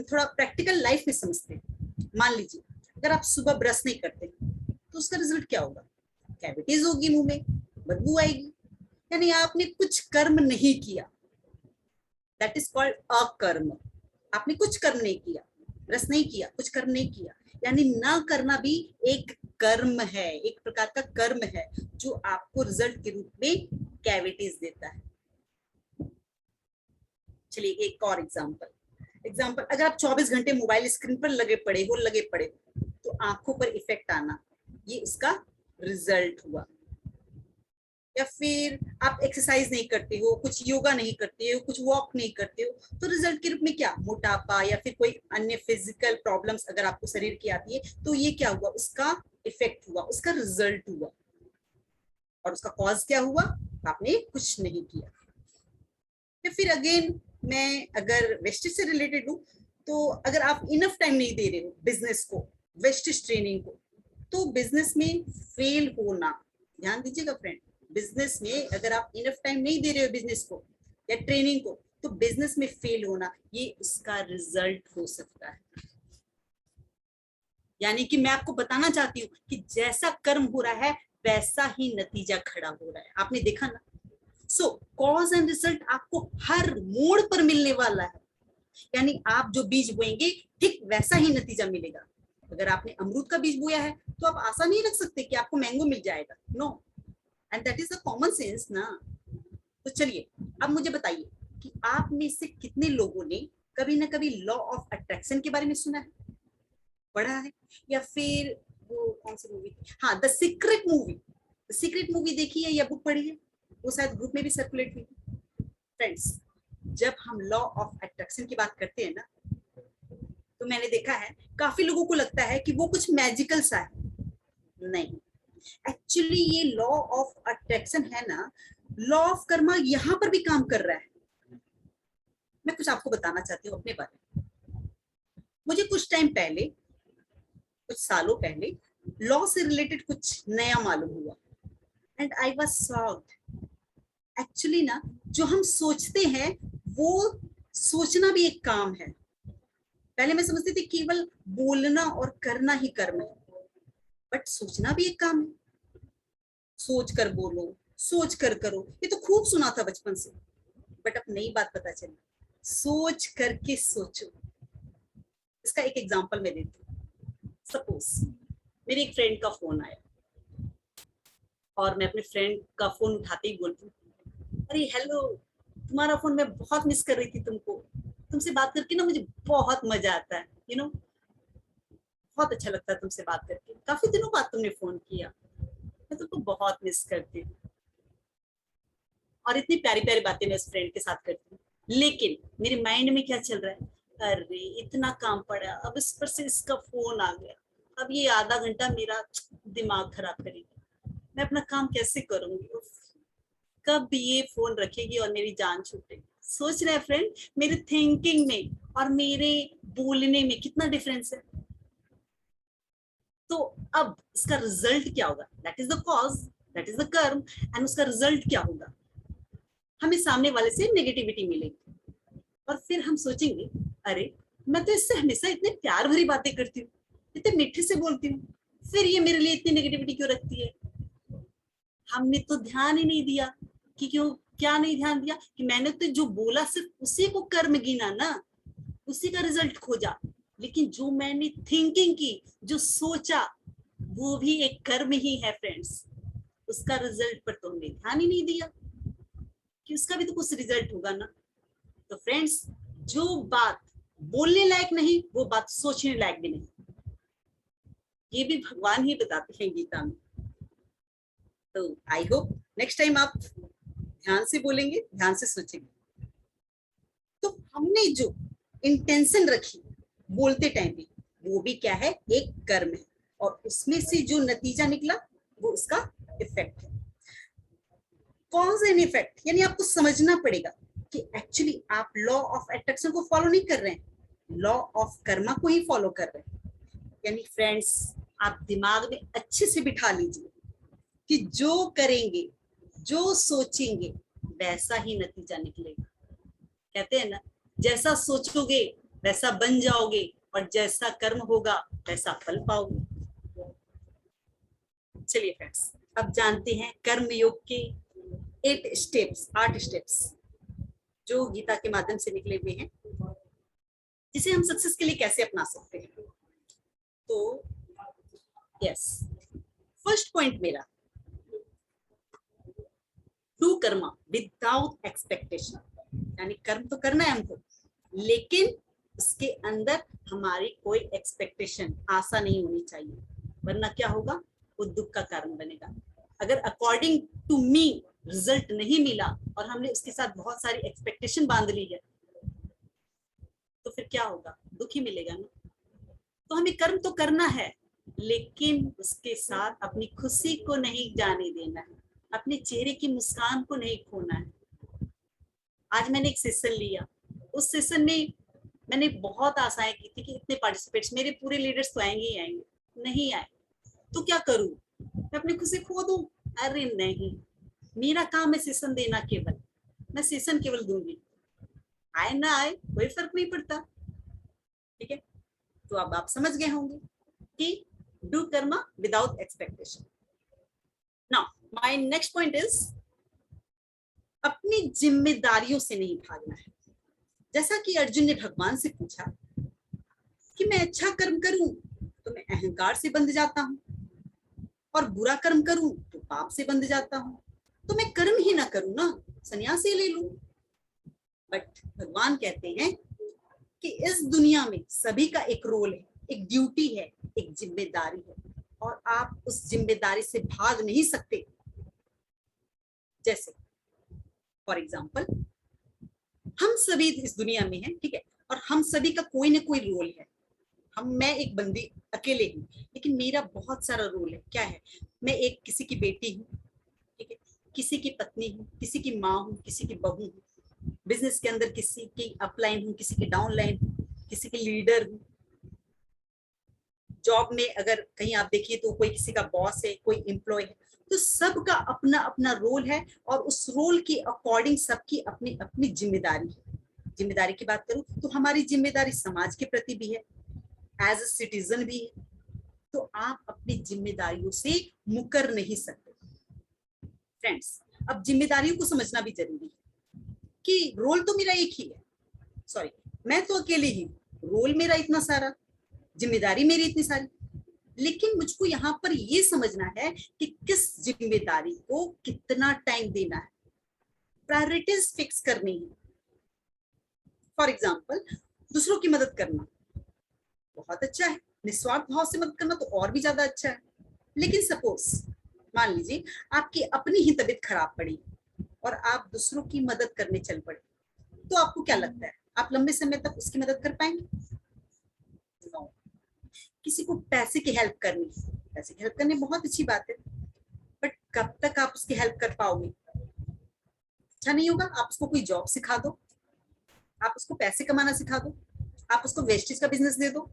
थोड़ा प्रैक्टिकल लाइफ में समझते हैं। मान लीजिए अगर आप सुबह ब्रश नहीं करते तो उसका रिजल्ट क्या होगा? कैविटीज होगी, मुंह में बदबू आएगी, यानी आपने कुछ कर्म नहीं किया। दैट इज कॉल्ड अकर्म। आपने कुछ कर्म नहीं किया, ब्रश नहीं किया, कुछ कर्म नहीं किया, यानी ना करना भी एक कर्म है, एक प्रकार का कर्म है जो आपको रिजल्ट के रूप में कैविटीज देता है। चलिए एक और एग्जाम्पल, अगर आप 24 घंटे मोबाइल स्क्रीन पर लगे पड़े हो तो आंखों पर इफेक्ट आना, ये उसका रिजल्ट हुआ। या फिर आप एक्सरसाइज नहीं करते हो, कुछ योगा नहीं करते हो, कुछ वॉक नहीं करते हो, तो रिजल्ट के रूप में क्या, मोटापा या फिर कोई अन्य फिजिकल प्रॉब्लम्स अगर आपको शरीर की आती है तो ये क्या हुआ, उसका इफेक्ट हुआ, उसका रिजल्ट हुआ। और उसका कॉज क्या हुआ, आपने कुछ नहीं किया। या फिर अगेन मैं अगर वेस्टेज से रिलेटेड हूँ, तो अगर आप इनफ टाइम नहीं दे रहे हो बिजनेस को, वेस्टेज ट्रेनिंग को, तो बिजनेस में फेल होना, ध्यान दीजिएगा फ्रेंड, बिजनेस में अगर आप इनफ टाइम नहीं दे रहे हो बिजनेस को या ट्रेनिंग को, तो बिजनेस में फेल होना ये उसका रिजल्ट हो सकता है। यानी कि मैं आपको बताना चाहती हूँ कि जैसा कर्म हो रहा है वैसा ही नतीजा खड़ा हो रहा है। आपने देखा ना, सो कॉज एंड रिजल्ट आपको हर मोड़ पर मिलने वाला है, यानी आप जो बीज बोएंगे ठीक वैसा ही नतीजा मिलेगा। अगर आपने अमरूद का बीज बोया है तो आप आशा नहीं रख सकते कि आपको मैंगो मिल जाएगा, no, and that is the common sense ना। तो चलिए अब मुझे बताइए कि आप में से कितने लोगों ने कभी ना कभी लॉ ऑफ अट्रैक्शन के बारे में सुना है, पढ़ा है, या फिर वो कौन सी मूवी, हाँ the secret movie, the secret movie देखी है या बुक पढ़ी है? वो शायद ग्रुप में भी सर्कुलेट हुई। फ्रेंड्स, जब हम लॉ ऑफ अट्रैक्शन की बात करते हैं ना, तो मैंने देखा है काफी लोगों को लगता है कि वो कुछ मैजिकल सा है। नहीं, एक्चुअली ये लॉ ऑफ अट्रैक्शन है ना, लॉ ऑफ कर्मा यहाँ पर भी काम कर रहा है। मैं कुछ आपको बताना चाहती हूँ अपने बारे में। मुझे कुछ टाइम पहले, कुछ सालों पहले लॉ से रिलेटेड कुछ नया मालूम हुआ and I was shocked. Actually ना, जो हम सोचते हैं वो सोचना भी एक काम है। पहले मैं समझती थी केवल बोलना और करना ही कर्म है, बट सोचना भी एक काम है। सोच कर बोलो, सोच कर करो, ये तो खूब सुना था बचपन से, बट अब नई बात पता चली, सोच करके सोचो। इसका एक एग्जांपल मैं देती हूँ। सपोज मेरी एक फ्रेंड का फोन आया और मैं अपने फ्रेंड का फोन उठाते ही बोलती हूँ, अरे हेलो, तुम्हारा फोन मैं बहुत मिस कर रही थी, तुमसे बात करके ना मुझे बहुत मजा आता है, बहुत अच्छा लगता है तुमसे बात करके, काफी दिनों बाद तुमने फोन किया, मैं तुमको बहुत मिस करती हूँ। और इतनी प्यारी प्यारी बातें मैं इस फ्रेंड के साथ करती हूँ, लेकिन मेरे माइंड में क्या चल रहा है, अरे इतना काम पड़ा, अब इस पर से इसका फोन आ गया, अब ये आधा घंटा मेरा दिमाग खराब करेगा, मैं अपना काम कैसे करूंगी, कब ये फोन रखेगी और मेरी जान छूटेगी। सोच रहे हैं फ्रेंड, मेरे थिंकिंग में और मेरे बोलने में कितना डिफरेंस है। तो अब इसका रिजल्ट क्या होगा, that is the cause, that is the कर्म, एंड उसका रिजल्ट क्या होगा, हमें सामने वाले से नेगेटिविटी मिलेगी और फिर हम सोचेंगे, अरे मैं तो इससे हमेशा इतने प्यार भरी बातें करती हूँ, इतने मीठे से बोलती हूँ, फिर ये मेरे लिए इतनी नेगेटिविटी क्यों रखती है। हमने तो ध्यान ही नहीं दिया कि क्यों, क्या नहीं ध्यान दिया कि मैंने तो जो बोला सिर्फ उसी को कर्म गिना ना, उसी का रिजल्ट खोजा, लेकिन जो मैंने थिंकिंग की, जो सोचा, वो भी एक कर्म ही है फ्रेंड्स। उसका रिजल्ट पर तो हमने ध्यान ही नहीं दिया कि उसका भी तो कुछ रिजल्ट होगा ना। तो फ्रेंड्स, जो बात बोलने लायक नहीं, वो बात सोचने लायक भी नहीं, ये भी भगवान ही बताते हैं गीता में। तो आई होप नेक्स्ट टाइम आप ध्यान से बोलेंगे, ध्यान से सोचेंगे। तो हमने जो इंटेंशन रखी बोलते टाइम भी, वो भी क्या है, एक कर्म है, और उसमें से जो नतीजा निकला वो उसका इफेक्ट है। कॉज एंड इफेक्ट, यानी आपको समझना पड़ेगा कि एक्चुअली आप लॉ ऑफ अट्रैक्शन को फॉलो नहीं कर रहे हैं, लॉ ऑफ कर्मा को ही फॉलो कर रहे हैं। यानी फ्रेंड्स, आप दिमाग में अच्छे से बिठा लीजिए कि जो करेंगे, जो सोचेंगे, वैसा ही नतीजा निकलेगा। कहते हैं ना, जैसा सोचोगे वैसा बन जाओगे, और जैसा कर्म होगा वैसा फल पाओगे। चलिए फ्रेंड्स, अब जानते हैं कर्म योग के 8 स्टेप्स जो गीता के माध्यम से निकले हुए हैं, जिसे हम सक्सेस के लिए कैसे अपना सकते हैं। तो यस, फर्स्ट पॉइंट मेरा, डू कर्मा विदाउट एक्सपेक्टेशन, यानी कर्म तो करना है हमको, लेकिन उसके अंदर हमारी कोई एक्सपेक्टेशन, आशा नहीं होनी चाहिए, वरना क्या होगा, वो दुख का कारण बनेगा। अगर अकॉर्डिंग टू मी रिजल्ट नहीं मिला और हमने उसके साथ बहुत सारी एक्सपेक्टेशन बांध ली है, तो फिर क्या होगा, दुख ही मिलेगा ना। तो हमें कर्म तो करना है, लेकिन उसके साथ अपनी खुशी को नहीं जाने देना है, अपने चेहरे की मुस्कान को नहीं खोना है। आज मैंने एक सेशन लिया, उस सेशन में मैंने बहुत आशाएं की थी कि इतने पार्टिसिपेट्स, मेरे पूरे लीडर्स तो आएंगे ही आएंगे, नहीं आए, तो क्या करूं, मैं अपनी खुशी खो दूं? अरे नहीं, मेरा काम है सेशन देना, केवल मैं सेशन केवल दूंगी, आए ना आए कोई फर्क नहीं पड़ता। ठीक है, तो अब आप समझ गए होंगे कि do Karma without expectation. Now my next point is, अपनी जिम्मेदारियों से नहीं भागना है। जैसा कि अर्जुन ने भगवान से पूछा कि मैं अच्छा कर्म करूं तो मैं अहंकार से बंध जाता हूं, और बुरा कर्म करूं तो पाप से बंध जाता हूं, तो मैं कर्म ही ना करूं ना, सन्यासी ले लूं। बट भगवान कहते हैं कि इस दुनिया में सभी का एक रोल है, एक ड्यूटी है, एक जिम्मेदारी है, और आप उस जिम्मेदारी से भाग नहीं सकते जैसे फॉर एग्जाम्पल हम सभी इस दुनिया में हैं, ठीक है, और हम सभी का कोई ना कोई रोल है। मैं एक बंदी अकेले हूँ, लेकिन मेरा बहुत सारा रोल है। क्या है? मैं एक किसी की बेटी हूँ, ठीक है, किसी की पत्नी हूँ, किसी की माँ हूँ, किसी की बहू हूँ, बिजनेस के अंदर किसी की अपलाइन हूँ, किसी की डाउनलाइन हूँ, किसी की लीडर हूँ। जॉब में अगर कहीं आप देखिए तो कोई किसी का बॉस है, कोई एम्प्लॉय है, तो सबका अपना अपना रोल है, और उस रोल के अकॉर्डिंग सबकी अपनी अपनी जिम्मेदारी है। जिम्मेदारी की बात करूं तो हमारी जिम्मेदारी समाज के प्रति भी है, एज अ सिटीजन भी है। तो आप अपनी जिम्मेदारियों से मुकर नहीं सकते फ्रेंड्स। अब जिम्मेदारियों को समझना भी जरूरी है कि रोल तो मेरा एक ही है, सॉरी, मैं तो अकेले ही, रोल मेरा इतना सारा, जिम्मेदारी मेरी इतनी सारी, लेकिन मुझको यहाँ पर ये समझना है कि किस जिम्मेदारी को कितना टाइम देना है, प्रायोरिटीज फिक्स करनी है। फॉर एग्जाम्पल, दूसरों की मदद करना बहुत अच्छा है, निस्वार्थ भाव से मदद करना तो और भी ज्यादा अच्छा है। लेकिन सपोज मान लीजिए आपकी अपनी ही तबीयत खराब पड़ी और आप दूसरों की मदद करने चल पड़े, तो आपको क्या लगता है, आप लंबे समय तक उसकी मदद कर पाएंगे? no. किसी को पैसे की हेल्प करनी, पैसे की हेल्प करनी बहुत अच्छी बात है, बट कब तक आप उसकी हेल्प कर पाओगे? अच्छा नहीं होगा। आप उसको कोई जॉब सिखा दो, आप उसको पैसे कमाना सिखा दो, आप उसको वेस्टेज का बिजनेस दे दो।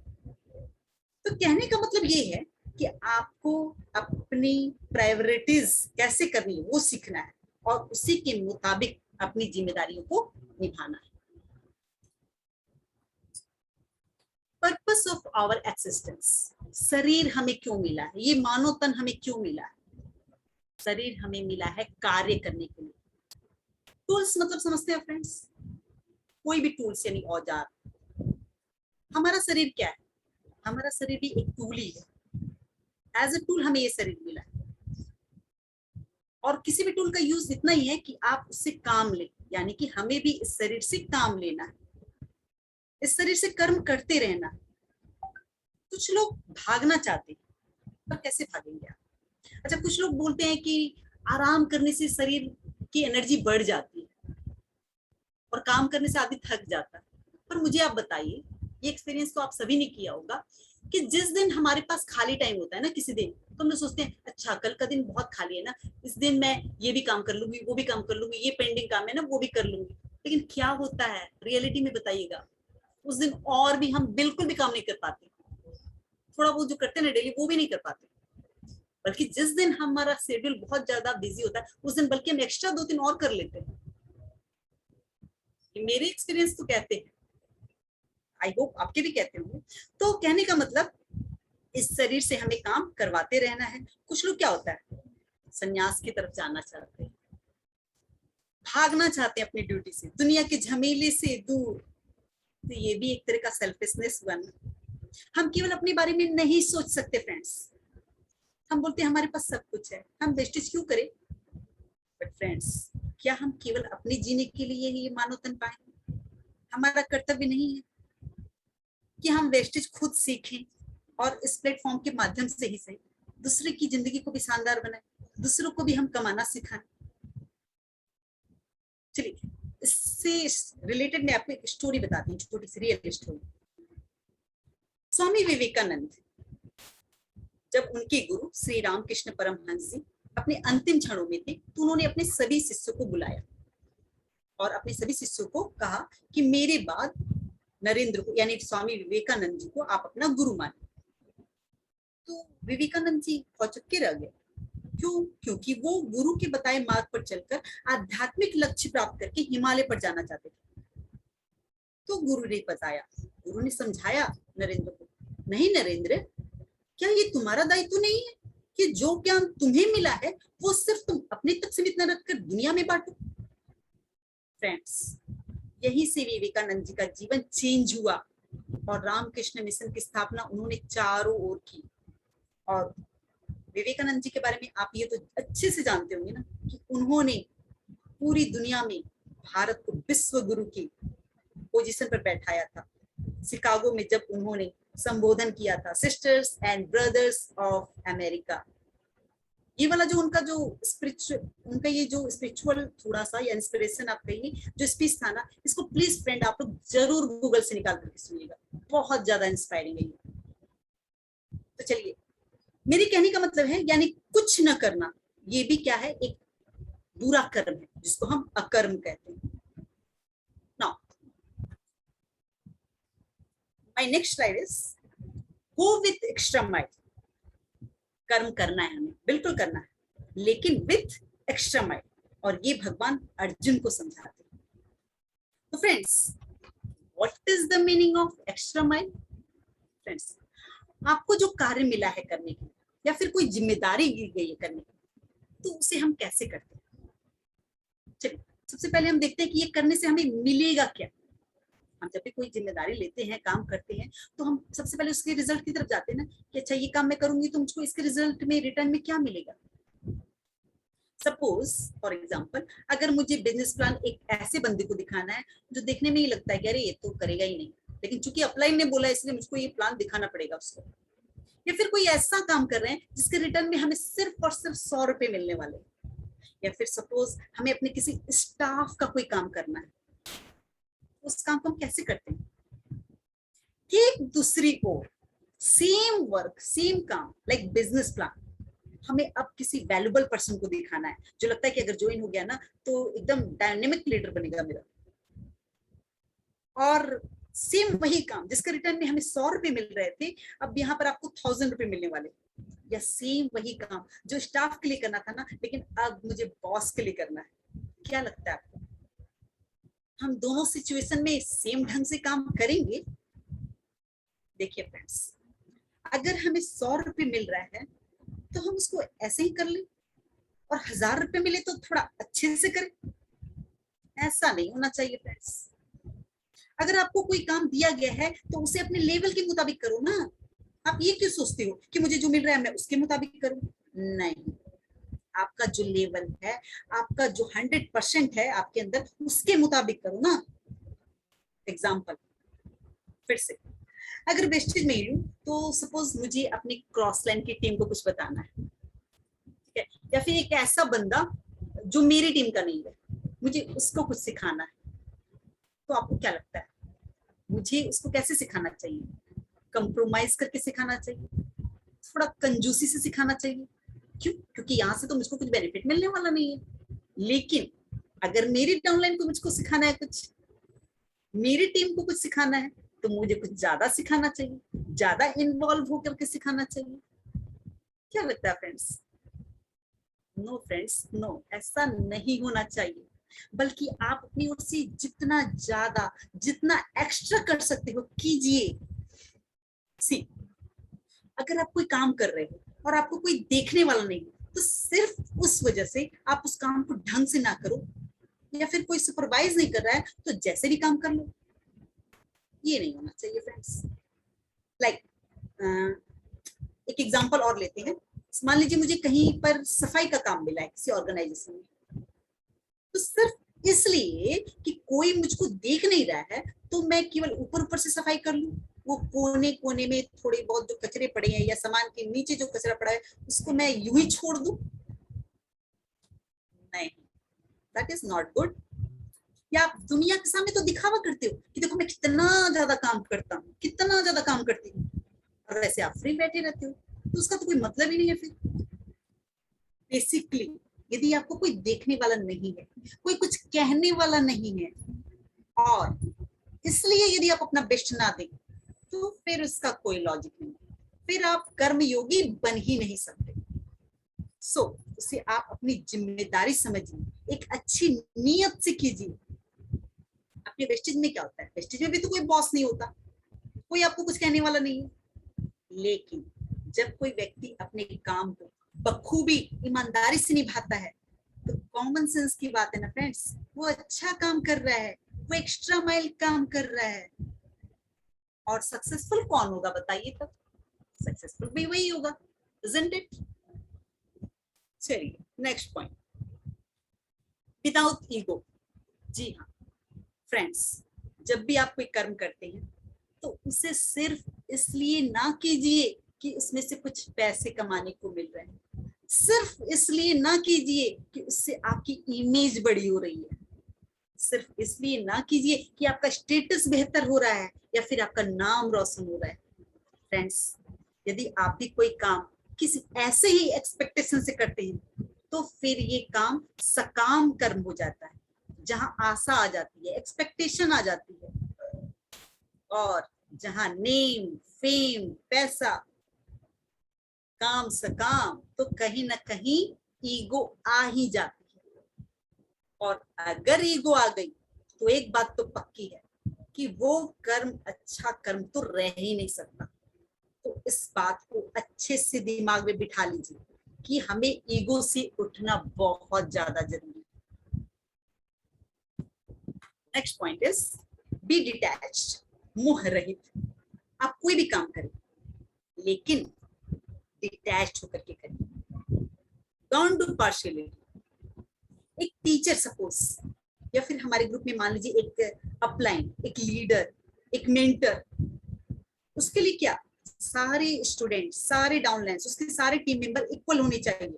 तो कहने का मतलब ये है कि आपको अपनी प्रायोरिटीज कैसे करनी है वो सीखना है, और उसी के मुताबिक अपनी जिम्मेदारियों को निभाना है। पर्पस ऑफ आवर एक्सिस्टेंस, शरीर हमें क्यों मिला है, ये मानव तन हमें क्यों मिला है? शरीर हमें मिला है कार्य करने के लिए। टूल्स मतलब समझते हैं फ्रेंड्स, कोई भी टूल्स यानी औजार। हमारा शरीर क्या है? हमारा शरीर भी एक टूल ही है। एज ए टूल हमें ये शरीर मिला है, और किसी भी टूल का यूज इतना ही है कि आप उससे काम लें, यानी कि हमें भी इस शरीर से काम लेना है, इस शरीर से कर्म करते रहना। कुछ लोग भागना चाहते हैं, पर कैसे भागेंगे आप? अच्छा, कुछ लोग बोलते हैं कि आराम करने से शरीर की एनर्जी बढ़ जाती है और काम करने से आदमी थक जाता है। पर मुझे आप बताइए, ये एक्सपीरियंस तो आप सभी ने किया होगा कि जिस दिन हमारे पास खाली टाइम होता है ना, किसी दिन, तो हम लोग सोचते हैं अच्छा कल का दिन बहुत खाली है ना, इस दिन मैं ये भी काम कर लूंगी, वो भी काम कर लूंगी, ये पेंडिंग काम है ना वो भी कर लूंगी। लेकिन क्या होता है रियलिटी में, बताइएगा? उस दिन और भी हम बिल्कुल भी काम नहीं कर पाते, थोड़ा बहुत जो करते हैं ना डेली वो भी नहीं कर पाते। बल्कि जिस दिन हमारा शेड्यूल बहुत ज्यादा बिजी होता है उस दिन बल्कि हम एक्स्ट्रा 2 दिन और कर लेते हैं। मेरे एक्सपीरियंस तो कहते हैं, आई होप आपके भी कहते होंगे। तो कहने का मतलब इस शरीर से हमें काम करवाते रहना है। कुछ लोग क्या होता है, संन्यास की तरफ जाना चाहते हैं, भागना चाहते हैं अपनी ड्यूटी से, दुनिया के झमेले से दूर। तो ये भी एक तरह का सेल्फिशनेस हुआ ना। हम केवल अपने बारे में नहीं सोच सकते फ्रेंड्स। हम बोलते हैं हमारे पास सब कुछ है, हम वेस्टेज क्यों करें? बट फ्रेंड्स, क्या हम केवल अपने जीने के लिए ही ये मानव तन पाएंगे? हमारा कर्तव्य नहीं है कि हम वेस्टेज खुद सीखें और इस प्लेटफॉर्म के माध्यम से ही सही दूसरे की जिंदगी को भी शानदार बनाए, दूसरों को भी हम कमाना सिखाएं। चलिए, इससे रिलेटेड मैं आपको एक स्टोरी बताती हूँ, छोटी सी रियल स्टोरी। स्वामी विवेकानंद, जब उनके गुरु श्री रामकृष्ण परमहंस जी अपने अंतिम क्षणों में थे, तो उन्होंने अपने सभी शिष्यों को बुलाया और अपने सभी शिष्यों को कहा कि मेरे बाद नरेंद्र को यानी स्वामी विवेकानंद जी को आप अपना गुरु माने। तो विवेकानंद जी चुपके रह गए। क्यों? क्योंकि वो गुरु के बताए मार्ग पर चलकर आध्यात्मिक लक्ष्य प्राप्त करके हिमालय पर जाना चाहते थे। तो गुरु ने बताया, गुरु ने समझाया नरेंद्र को, नहीं नरेंद्र, क्या ये तुम्हारा दायित्व नहीं है कि जो ज्ञान तुम्हें मिला है वो सिर्फ तुम अपने तक सीमित न रखकर दुनिया में बांटो? फ्रेंड्स, यही से विवेकानंद जी का जीवन चेंज हुआ और रामकृष्ण मिशन की स्थापना उन्होंने चारों ओर की। और विवेकानंद जी के बारे में आप ये तो अच्छे से जानते होंगे ना कि उन्होंने पूरी दुनिया में भारत को विश्व गुरु की पोजीशन पर बैठाया था। शिकागो में जब उन्होंने संबोधन किया था, sisters and brothers of America, ये वाला जो उनका जो स्पिरिचुअल, उनका ये जो स्पिरिचुअल थोड़ा सा या इंस्पिरेशन आप कहिए जो स्पीच था ना, इसको प्लीज फ्रेंड आप लोग जरूर गूगल से निकाल करके सुनिएगा, बहुत ज्यादा इंस्पायरिंग है ये। तो चलिए, मेरी कहने का मतलब है यानी कुछ न करना ये भी क्या है, एक बुरा कर्म है जिसको हम अकर्म कहते हैं। Now my next slide is go with extra mile. कर्म करना है हमें, बिल्कुल करना है, लेकिन विथ एक्स्ट्रा माइल, और ये भगवान अर्जुन को समझाते हैं। तो friends, what is the meaning of extra mile? Friends, आपको जो कार्य मिला है करने के लिए या फिर कोई जिम्मेदारी दी गई है करने की, तो उसे हम कैसे करते हैं? चलिए, सबसे पहले हम देखते हैं कि ये करने से हमें मिलेगा क्या। हम जब भी कोई जिम्मेदारी लेते हैं, काम करते हैं, तो हम सबसे पहले उसके रिजल्ट की तरफ जाते हैं ना, कि अच्छा ये काम मैं करूंगी तो मुझको इसके रिजल्ट में, रिटर्न में क्या मिलेगा। सपोज फॉर एग्जाम्पल, अगर मुझे बिजनेस प्लान एक ऐसे बंदे को दिखाना है जो देखने में ही लगता है कि अरे ये तो करेगा ही नहीं, लेकिन चूंकि अपलाइन ने बोला इसलिए मुझको ये प्लान दिखाना पड़ेगा उसको। या फिर कोई ऐसा काम कर रहे हैं जिसके रिटर्न में हमें सिर्फ और सिर्फ 100 रुपए मिलने वाले, या फिर सपोज हमें अपने किसी स्टाफ का कोई काम करना है, उस काम को हम कैसे करते हैं? ठीक दूसरी ओर सेम वर्क, सेम काम, लाइक बिजनेस प्लान, हमें अब किसी वैल्यूबल पर्सन को दिखाना है जो लगता है कि अगर ज्वाइन हो गया ना तो एकदम डायनेमिक लीडर बनेगा मेरा, और सेम वही काम जिसके रिटर्न में हमें 100 रुपए मिल रहे थे, अब यहाँ पर आपको 1000 रुपए मिलने वाले। या सेम वही काम जो स्टाफ के लिए करना था ना, लेकिन अब मुझे बॉस के लिए करना है। क्या लगता है आपको, हम दोनों सिचुएशन में सेम ढंग से काम करेंगे? देखिए फ्रेंड्स, अगर हमें 100 रुपए मिल रहा है तो हम उसको ऐसे ही कर लें, और 1000 रुपए मिले तो थोड़ा अच्छे से करें। ऐसा नहीं होना चाहिए फ्रेंड्स। अगर आपको कोई काम दिया गया है तो उसे अपने लेवल के मुताबिक करो ना। आप ये क्यों सोचते हो कि मुझे जो मिल रहा है मैं उसके मुताबिक करूं? नहीं, आपका जो लेवल है, आपका जो 100% है आपके अंदर, उसके मुताबिक करो ना। एग्जाम्पल फिर से, अगर वेस्टेज में ही लूं तो सपोज मुझे अपनी क्रॉस लाइन की टीम को कुछ बताना है, ठीक है, या फिर एक ऐसा बंदा जो मेरी टीम का नहीं है, मुझे उसको कुछ सिखाना है, तो आपको क्या लगता है मुझे उसको कैसे सिखाना चाहिए? कंप्रोमाइज करके सिखाना चाहिए, थोड़ा कंजूसी से सिखाना चाहिए। क्यों? क्योंकि यहाँ से तो मुझको कुछ बेनिफिट मिलने वाला नहीं है। लेकिन अगर मेरी डाउनलाइन को मुझको सिखाना है, कुछ मेरी टीम को कुछ सिखाना है, तो मुझे कुछ ज्यादा सिखाना चाहिए, ज्यादा इन्वॉल्व होकर के सिखाना चाहिए। क्या लगता है फ्रेंड्स? नो फ्रेंड्स, नो, ऐसा नहीं होना चाहिए। बल्कि आप अपनी ओर से जितना ज्यादा, जितना एक्स्ट्रा कर सकते हो कीजिए। सी, अगर आप कोई काम कर रहे हो और आपको कोई देखने वाला नहीं, तो सिर्फ उस वजह से आप उस काम को ढंग से ना करो, या फिर कोई सुपरवाइज नहीं कर रहा है तो जैसे भी काम कर लो, ये नहीं होना चाहिए फ्रेंड्स। लाइक एक एग्जांपल और लेते हैं। मान लीजिए मुझे कहीं पर सफाई का काम मिला है किसी ऑर्गेनाइजेशन में, तो सिर्फ इसलिए कि कोई मुझको देख नहीं रहा है तो मैं केवल ऊपर ऊपर से सफाई कर लूं, वो कोने कोने में थोड़े बहुत जो कचरे पड़े हैं या सामान के नीचे जो कचरा पड़ा है उसको मैं यूं ही छोड़ दूं? नहीं, दैट इज नॉट गुड। या आप दुनिया के सामने तो दिखावा करते हो कि देखो मैं कितना ज्यादा काम करता हूँ, कितना ज्यादा काम करती हूँ, और वैसे आप फ्री बैठे रहते हो, तो उसका तो कोई मतलब ही नहीं है। फिर बेसिकली यदि आपको कोई देखने वाला नहीं है, कोई कुछ कहने वाला नहीं है, और इसलिए यदि आप अपना बेस्ट ना दें, तो फिर उसका कोई लॉजिक नहीं, फिर आप कर्मयोगी बन ही नहीं सकते। सो उसे आप अपनी जिम्मेदारी समझिए, एक अच्छी नीयत से कीजिए। आपके वेस्टेज में क्या होता है? वेस्टेज में भी तो कोई बॉस नहीं होता, कोई आपको कुछ कहने वाला नहीं है, लेकिन जब कोई व्यक्ति अपने काम को बखूबी ईमानदारी से निभाता है, तो कॉमन सेंस की बात है ना फ्रेंड्स, वो अच्छा काम कर रहा है, वो एक्स्ट्रा माइल काम कर रहा है। और सक्सेसफुल कौन होगा बताइए? तब सक्सेसफुल भी वही होगा, isn't it? चलिए नेक्स्ट पॉइंट, विदाउट ईगो। जी हाँ फ्रेंड्स, जब भी आप कोई कर्म करते हैं तो उसे सिर्फ इसलिए ना कीजिए कि उसमें से कुछ पैसे कमाने को मिल रहे हैं। सिर्फ इसलिए ना कीजिए कि उससे आपकी इमेज बड़ी हो रही है, सिर्फ इसलिए ना कीजिए कि आपका स्टेटस बेहतर हो रहा है या फिर आपका नाम रोशन हो रहा है। फ्रेंड्स, यदि आप भी कोई काम किसी ऐसे ही एक्सपेक्टेशन से करते हैं तो फिर ये काम सकाम कर्म हो जाता है, जहां आशा आ जाती है, एक्सपेक्टेशन आ जाती है, और जहां नेम, फेम, पैसा, काम सकाम, तो कहीं ना कहीं ईगो आ ही जाती है। और अगर ईगो आ गई तो एक बात तो पक्की है कि वो कर्म अच्छा कर्म तो रह ही नहीं सकता। तो इस बात को अच्छे से दिमाग में बिठा लीजिए कि हमें ईगो से उठना बहुत ज्यादा जरूरी है। Next point is be detached, मोह रहित। आप कोई भी काम करें लेकिन डिटैच्ड होकर के करें, डोंट डू पार्शियलिटी। एक टीचर सपोज, या फिर हमारे ग्रुप में मान लीजिए एक अपलाइन, एक लीडर, एक मेंटर, उसके लिए क्या सारे स्टूडेंट, सारे डाउनलाइंस, उसके सारे टीम मेंबर इक्वल होने चाहिए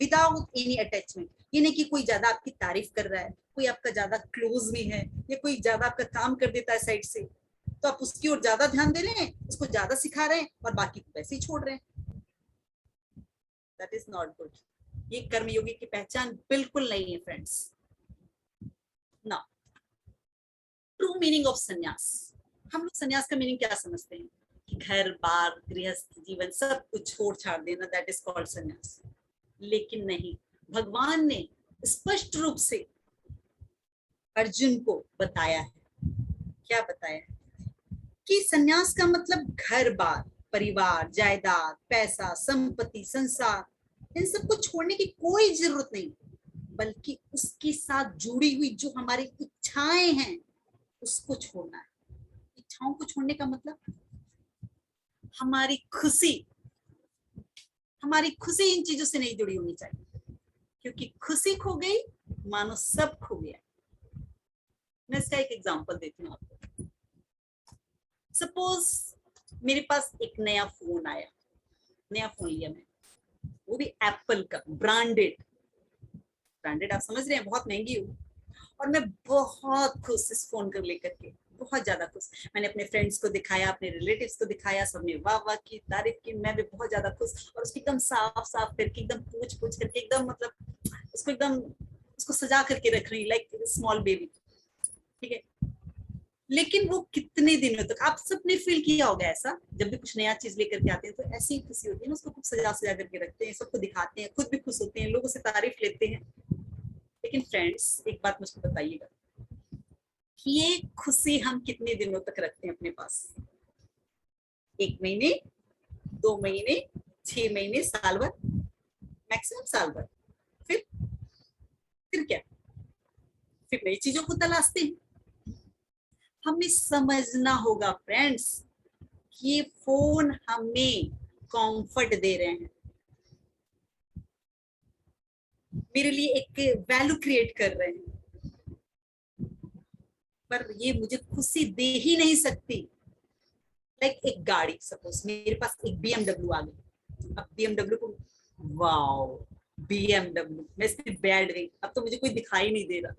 विदाउट एनी अटैचमेंट। ये नहीं कि कोई ज्यादा आपकी तारीफ कर रहा है, कोई आपका ज्यादा क्लोज में है, या कोई ज्यादा आपका काम कर देता है साइड से, तो आप उसकी ओर ज्यादा ध्यान दे रहे हैं, उसको ज्यादा सिखा रहे हैं और बाकी को वैसे ही छोड़ रहे हैं। That is not good. ये कर्मयोगी की पहचान बिल्कुल नहीं है friends. Now, true meaning of संन्यास। हम लोग संन्यास का मीनिंग क्या समझते हैं कि घर बार गृहस्थ जीवन सब कुछ छोड़ छाड़ देना, दैट इज कॉल्ड संन्यास। लेकिन नहीं, भगवान ने स्पष्ट रूप से अर्जुन को बताया है। क्या बताया है कि संन्यास का मतलब घर बार, परिवार, जायदाद, पैसा, संपत्ति, संसार, इन सब को छोड़ने की कोई जरूरत नहीं, बल्कि उसके साथ जुड़ी हुई जो हमारी इच्छाएं हैं उसको छोड़ना है। इच्छाओं को छोड़ने का मतलब हमारी खुशी, हमारी खुशी इन चीजों से नहीं जुड़ी होनी चाहिए, क्योंकि खुशी खो गई मानो सब खो गया। मैं इसका एक एग्जांपल देती हूँ आपको। सपोज मेरे पास एक नया फोन आया, नया फोन लिया मैं, वो भी एप्पल का, ब्रांडेड। ब्रांडेड आप समझ रहे हैं, बहुत महंगी हो, और मैं बहुत खुश इस फोन को लेकर के, बहुत ज्यादा खुश। मैंने अपने फ्रेंड्स को दिखाया, अपने रिलेटिव्स को दिखाया, सबने वाह वाह की, तारीफ की, मैं भी बहुत ज्यादा खुश। और उसको एकदम साफ साफ करके, एकदम पूछ पूछ करके, एकदम मतलब उसको एकदम, उसको सजा करके रख रही लाइक स्मॉल बेबी, ठीक है। लेकिन वो कितने दिनों तक, आप सबने फील किया होगा ऐसा, जब भी कुछ नया चीज लेकर के आते हैं तो ऐसी ही खुशी होती है ना, उसको खूब सजा सजा करके रखते हैं, सबको दिखाते हैं, खुद भी खुश होते हैं, लोगों से तारीफ लेते हैं। लेकिन फ्रेंड्स, एक बात मुझको बताइएगा, ये खुशी हम कितने दिनों तक रखते हैं अपने पास? 1 महीने, 2 महीने, 6 महीने, साल भर, मैक्सिमम साल भर। फिर क्या? फिर नई चीजों को तलाशते हैं। हमें समझना होगा फ्रेंड्स, ये फोन हमें कंफर्ट दे रहे हैं, मेरे लिए एक वैल्यू क्रिएट कर रहे हैं, पर ये मुझे खुशी दे ही नहीं सकती। लाइक एक गाड़ी, सपोज मेरे पास एक बीएमडब्ल्यू आ गई, अब बीएमडब्ल्यू को, वाओ बीएमडब्ल्यू, मैं इसकी बैठ गई, अब तो मुझे कोई दिखाई नहीं दे रहा,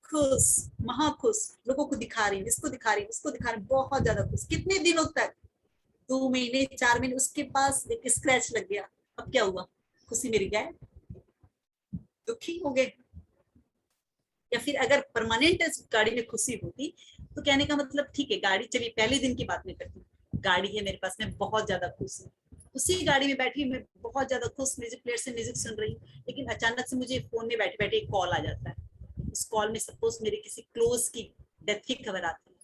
खुश, महा खुश, लोगों को दिखा रही हूँ, इसको दिखा रही हूँ, उसको दिखा रही हूँ, बहुत ज्यादा खुश। कितने दिनों तक? 2 महीने, 4 महीने, उसके पास एक स्क्रैच लग गया, अब क्या हुआ? खुशी मेरी गायब, दुखी हो गए। या फिर अगर परमानेंट गाड़ी में खुशी होती तो कहने का मतलब ठीक है, गाड़ी चलिए, पहले दिन की बात नहीं करती, गाड़ी है मेरे पास, मैं बहुत ज्यादा खुश हूँ, उसी गाड़ी में बैठी मैं बहुत ज्यादा खुश, म्यूजिक प्लेयर से म्यूजिक सुन रही हूँ, लेकिन अचानक से मुझे फोन में बैठे बैठे एक कॉल आ जाता है, उस कॉल में सपोज मेरे किसी क्लोज की डेथ की खबर आती है।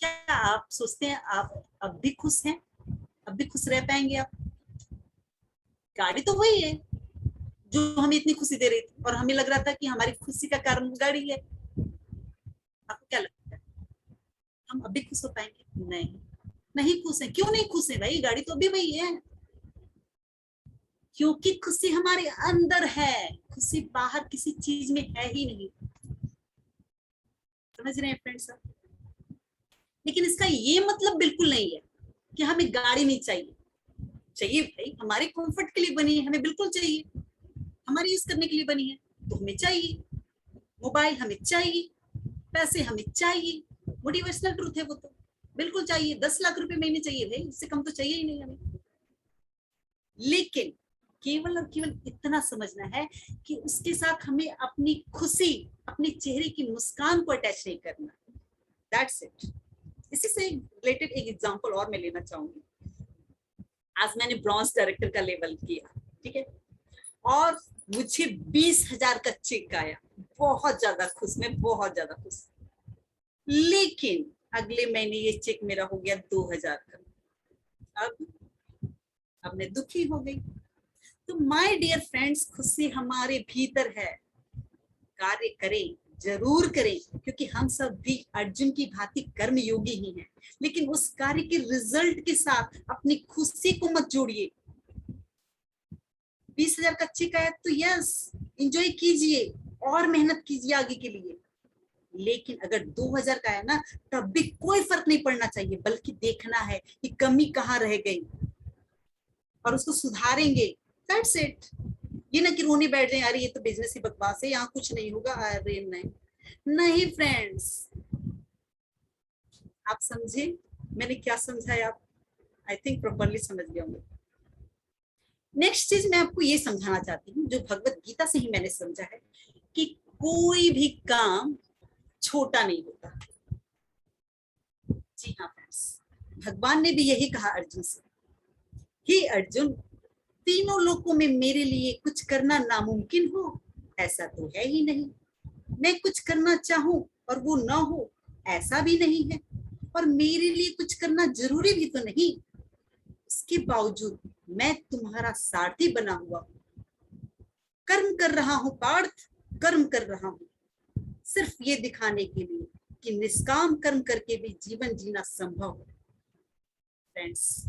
क्या आप सोचते हैं आप अब भी खुश हैं? अब भी खुश रह पाएंगे आप? गाड़ी तो वही है जो हमें इतनी खुशी दे रही थी, और हमें लग रहा था कि हमारी खुशी का कारण गाड़ी है। आपको क्या लगता है, हम अभी खुश हो पाएंगे? नहीं, नहीं खुश है। क्यों नहीं खुश है भाई? गाड़ी तो अभी वही है, क्योंकि खुशी हमारे अंदर है, खुशी बाहर किसी चीज में है ही नहीं। समझ रहे हैं फ्रेंड्स? लेकिन इसका ये मतलब बिल्कुल नहीं है कि हमें गाड़ी नहीं चाहिए, चाहिए भाई, हमारे कंफर्ट के लिए बनी है, हमें बिल्कुल चाहिए, हमारे यूज करने के लिए बनी है, तो हमें चाहिए। मोबाइल हमें चाहिए, पैसे हमें चाहिए, मोटिवेशनल ट्रूथ है वो तो, बिल्कुल चाहिए। 10 लाख रुपए महीने चाहिए भाई, इससे कम तो चाहिए ही नहीं हमें। लेकिन केवल और केवल इतना समझना है कि उसके साथ हमें अपनी खुशी, अपने चेहरे की मुस्कान को अटैच नहीं करना। That's it. इसी से रिलेटेड एक एग्जांपल और मैं लेना चाहूंगी। आज मैंने ब्रॉन्ज डायरेक्टर का लेवल किया, ठीक है, और मुझे 20,000 का चेक आया। बहुत ज्यादा खुश, मैं बहुत ज्यादा खुश। लेकिन अगले महीने ये चेक मेरा हो गया 2,000 का। अब अब मैं दुखी हो गई। तो माय डियर फ्रेंड्स, खुशी हमारे भीतर है। कार्य करें, जरूर करें, क्योंकि हम सब भी अर्जुन की भांति कर्म योगी ही हैं। लेकिन उस कार्य के रिजल्ट के साथ अपनी खुशी को मत जोड़िए। 20,000 का चेक आया तो यस, एंजॉय कीजिए और मेहनत कीजिए आगे के लिए। लेकिन अगर 2,000 का है ना, तब भी कोई फर्क नहीं पड़ना चाहिए, बल्कि देखना है कि कमी कहाँ रह गई और उसको सुधारेंगे। That's it. ये ना कि रोने बैठ जाए, अरे ये तो बिजनेस ही बकवास है, यहाँ कुछ नहीं होगा। अरे नहीं, नहीं फ्रेंड्स, आप समझे मैंने क्या समझाया? आप आई थिंक प्रॉपरली समझ गए होंगे। नेक्स्ट चीज मैं आपको ये समझाना चाहती हूँ, जो भगवत गीता से ही मैंने समझा है, कि कोई भी काम छोटा नहीं होता। जी हाँ फ्रेंड्स, भगवान ने भी यही कहा अर्जुन से, हे अर्जुन, तीनों लोकों में मेरे लिए कुछ करना नामुमकिन हो ऐसा तो है ही नहीं। मैं कुछ करना चाहूं और वो ना हो ऐसा भी नहीं है। और मेरे लिए कुछ करना जरूरी भी तो नहीं, उसके बावजूद मैं तुम्हारा सारथी बना हुआ हूं। कर्म कर रहा हूं पार्थ, कर्म कर रहा हूं, सिर्फ ये दिखाने के लिए कि निष्काम कर्म करके भी जीवन जीना संभव है। फ्रेंड्स,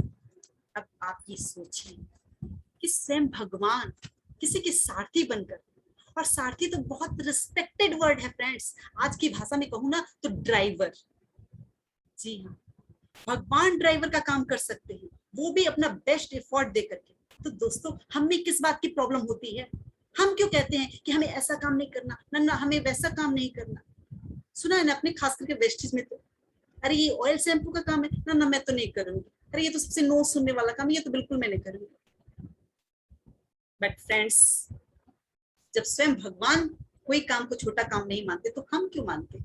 अब आप ये सोचिए कि स्वयं भगवान किसी के सारथी बनकर, और सारथी तो बहुत रिस्पेक्टेड वर्ड है फ्रेंड्स, आज की भाषा में कहूँ ना तो ड्राइवर। जी हाँ, भगवान ड्राइवर का काम कर सकते हैं, वो भी अपना बेस्ट एफर्ट दे करके। तो दोस्तों, हमें किस बात की प्रॉब्लम होती है? हम क्यों कहते हैं कि हमें ऐसा काम नहीं करना, ना ना हमें वैसा काम नहीं करना? सुना है ना अपने, खास करके वेस्टेज में तो, अरे ये ऑयल शैम्पू का काम है ना, ना मैं तो नहीं करूंगी। अरे ये तो सबसे नो सुनने वाला काम है, ये तो बिल्कुल मैं नहीं करूंगी। बट फ्रेंड्स, जब स्वयं भगवान कोई काम को छोटा काम नहीं मानते, तो हम क्यों मानते?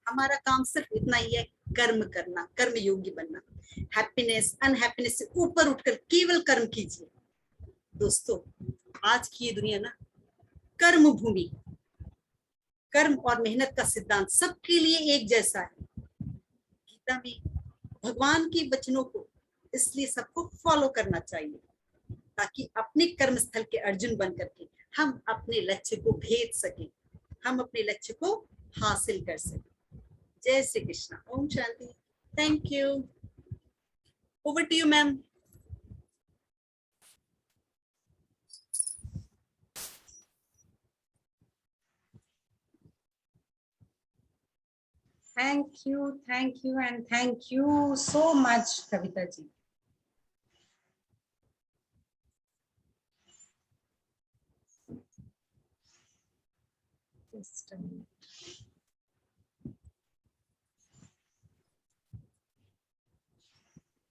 हमारा काम सिर्फ इतना ही है, कर्म करना, कर्म योगी बनना। हैप्पीनेस अनहैप्पीनेस से ऊपर उठकर केवल कर्म कीजिए। दोस्तों, आज की ये दुनिया ना कर्म भूमि, कर्म और मेहनत का सिद्धांत सबके लिए एक जैसा है। गीता में भगवान के वचनों को इसलिए सबको फॉलो करना चाहिए, ताकि अपने कर्म स्थल के अर्जुन बन करके हम अपने लक्ष्य को भेद सके, हम अपने लक्ष्य को हासिल कर सके। Jai Shri Krishna. Om Shanti. Thank you. Over to you ma'am. thank you, and thank you so much, Kavita ji. Just a minute.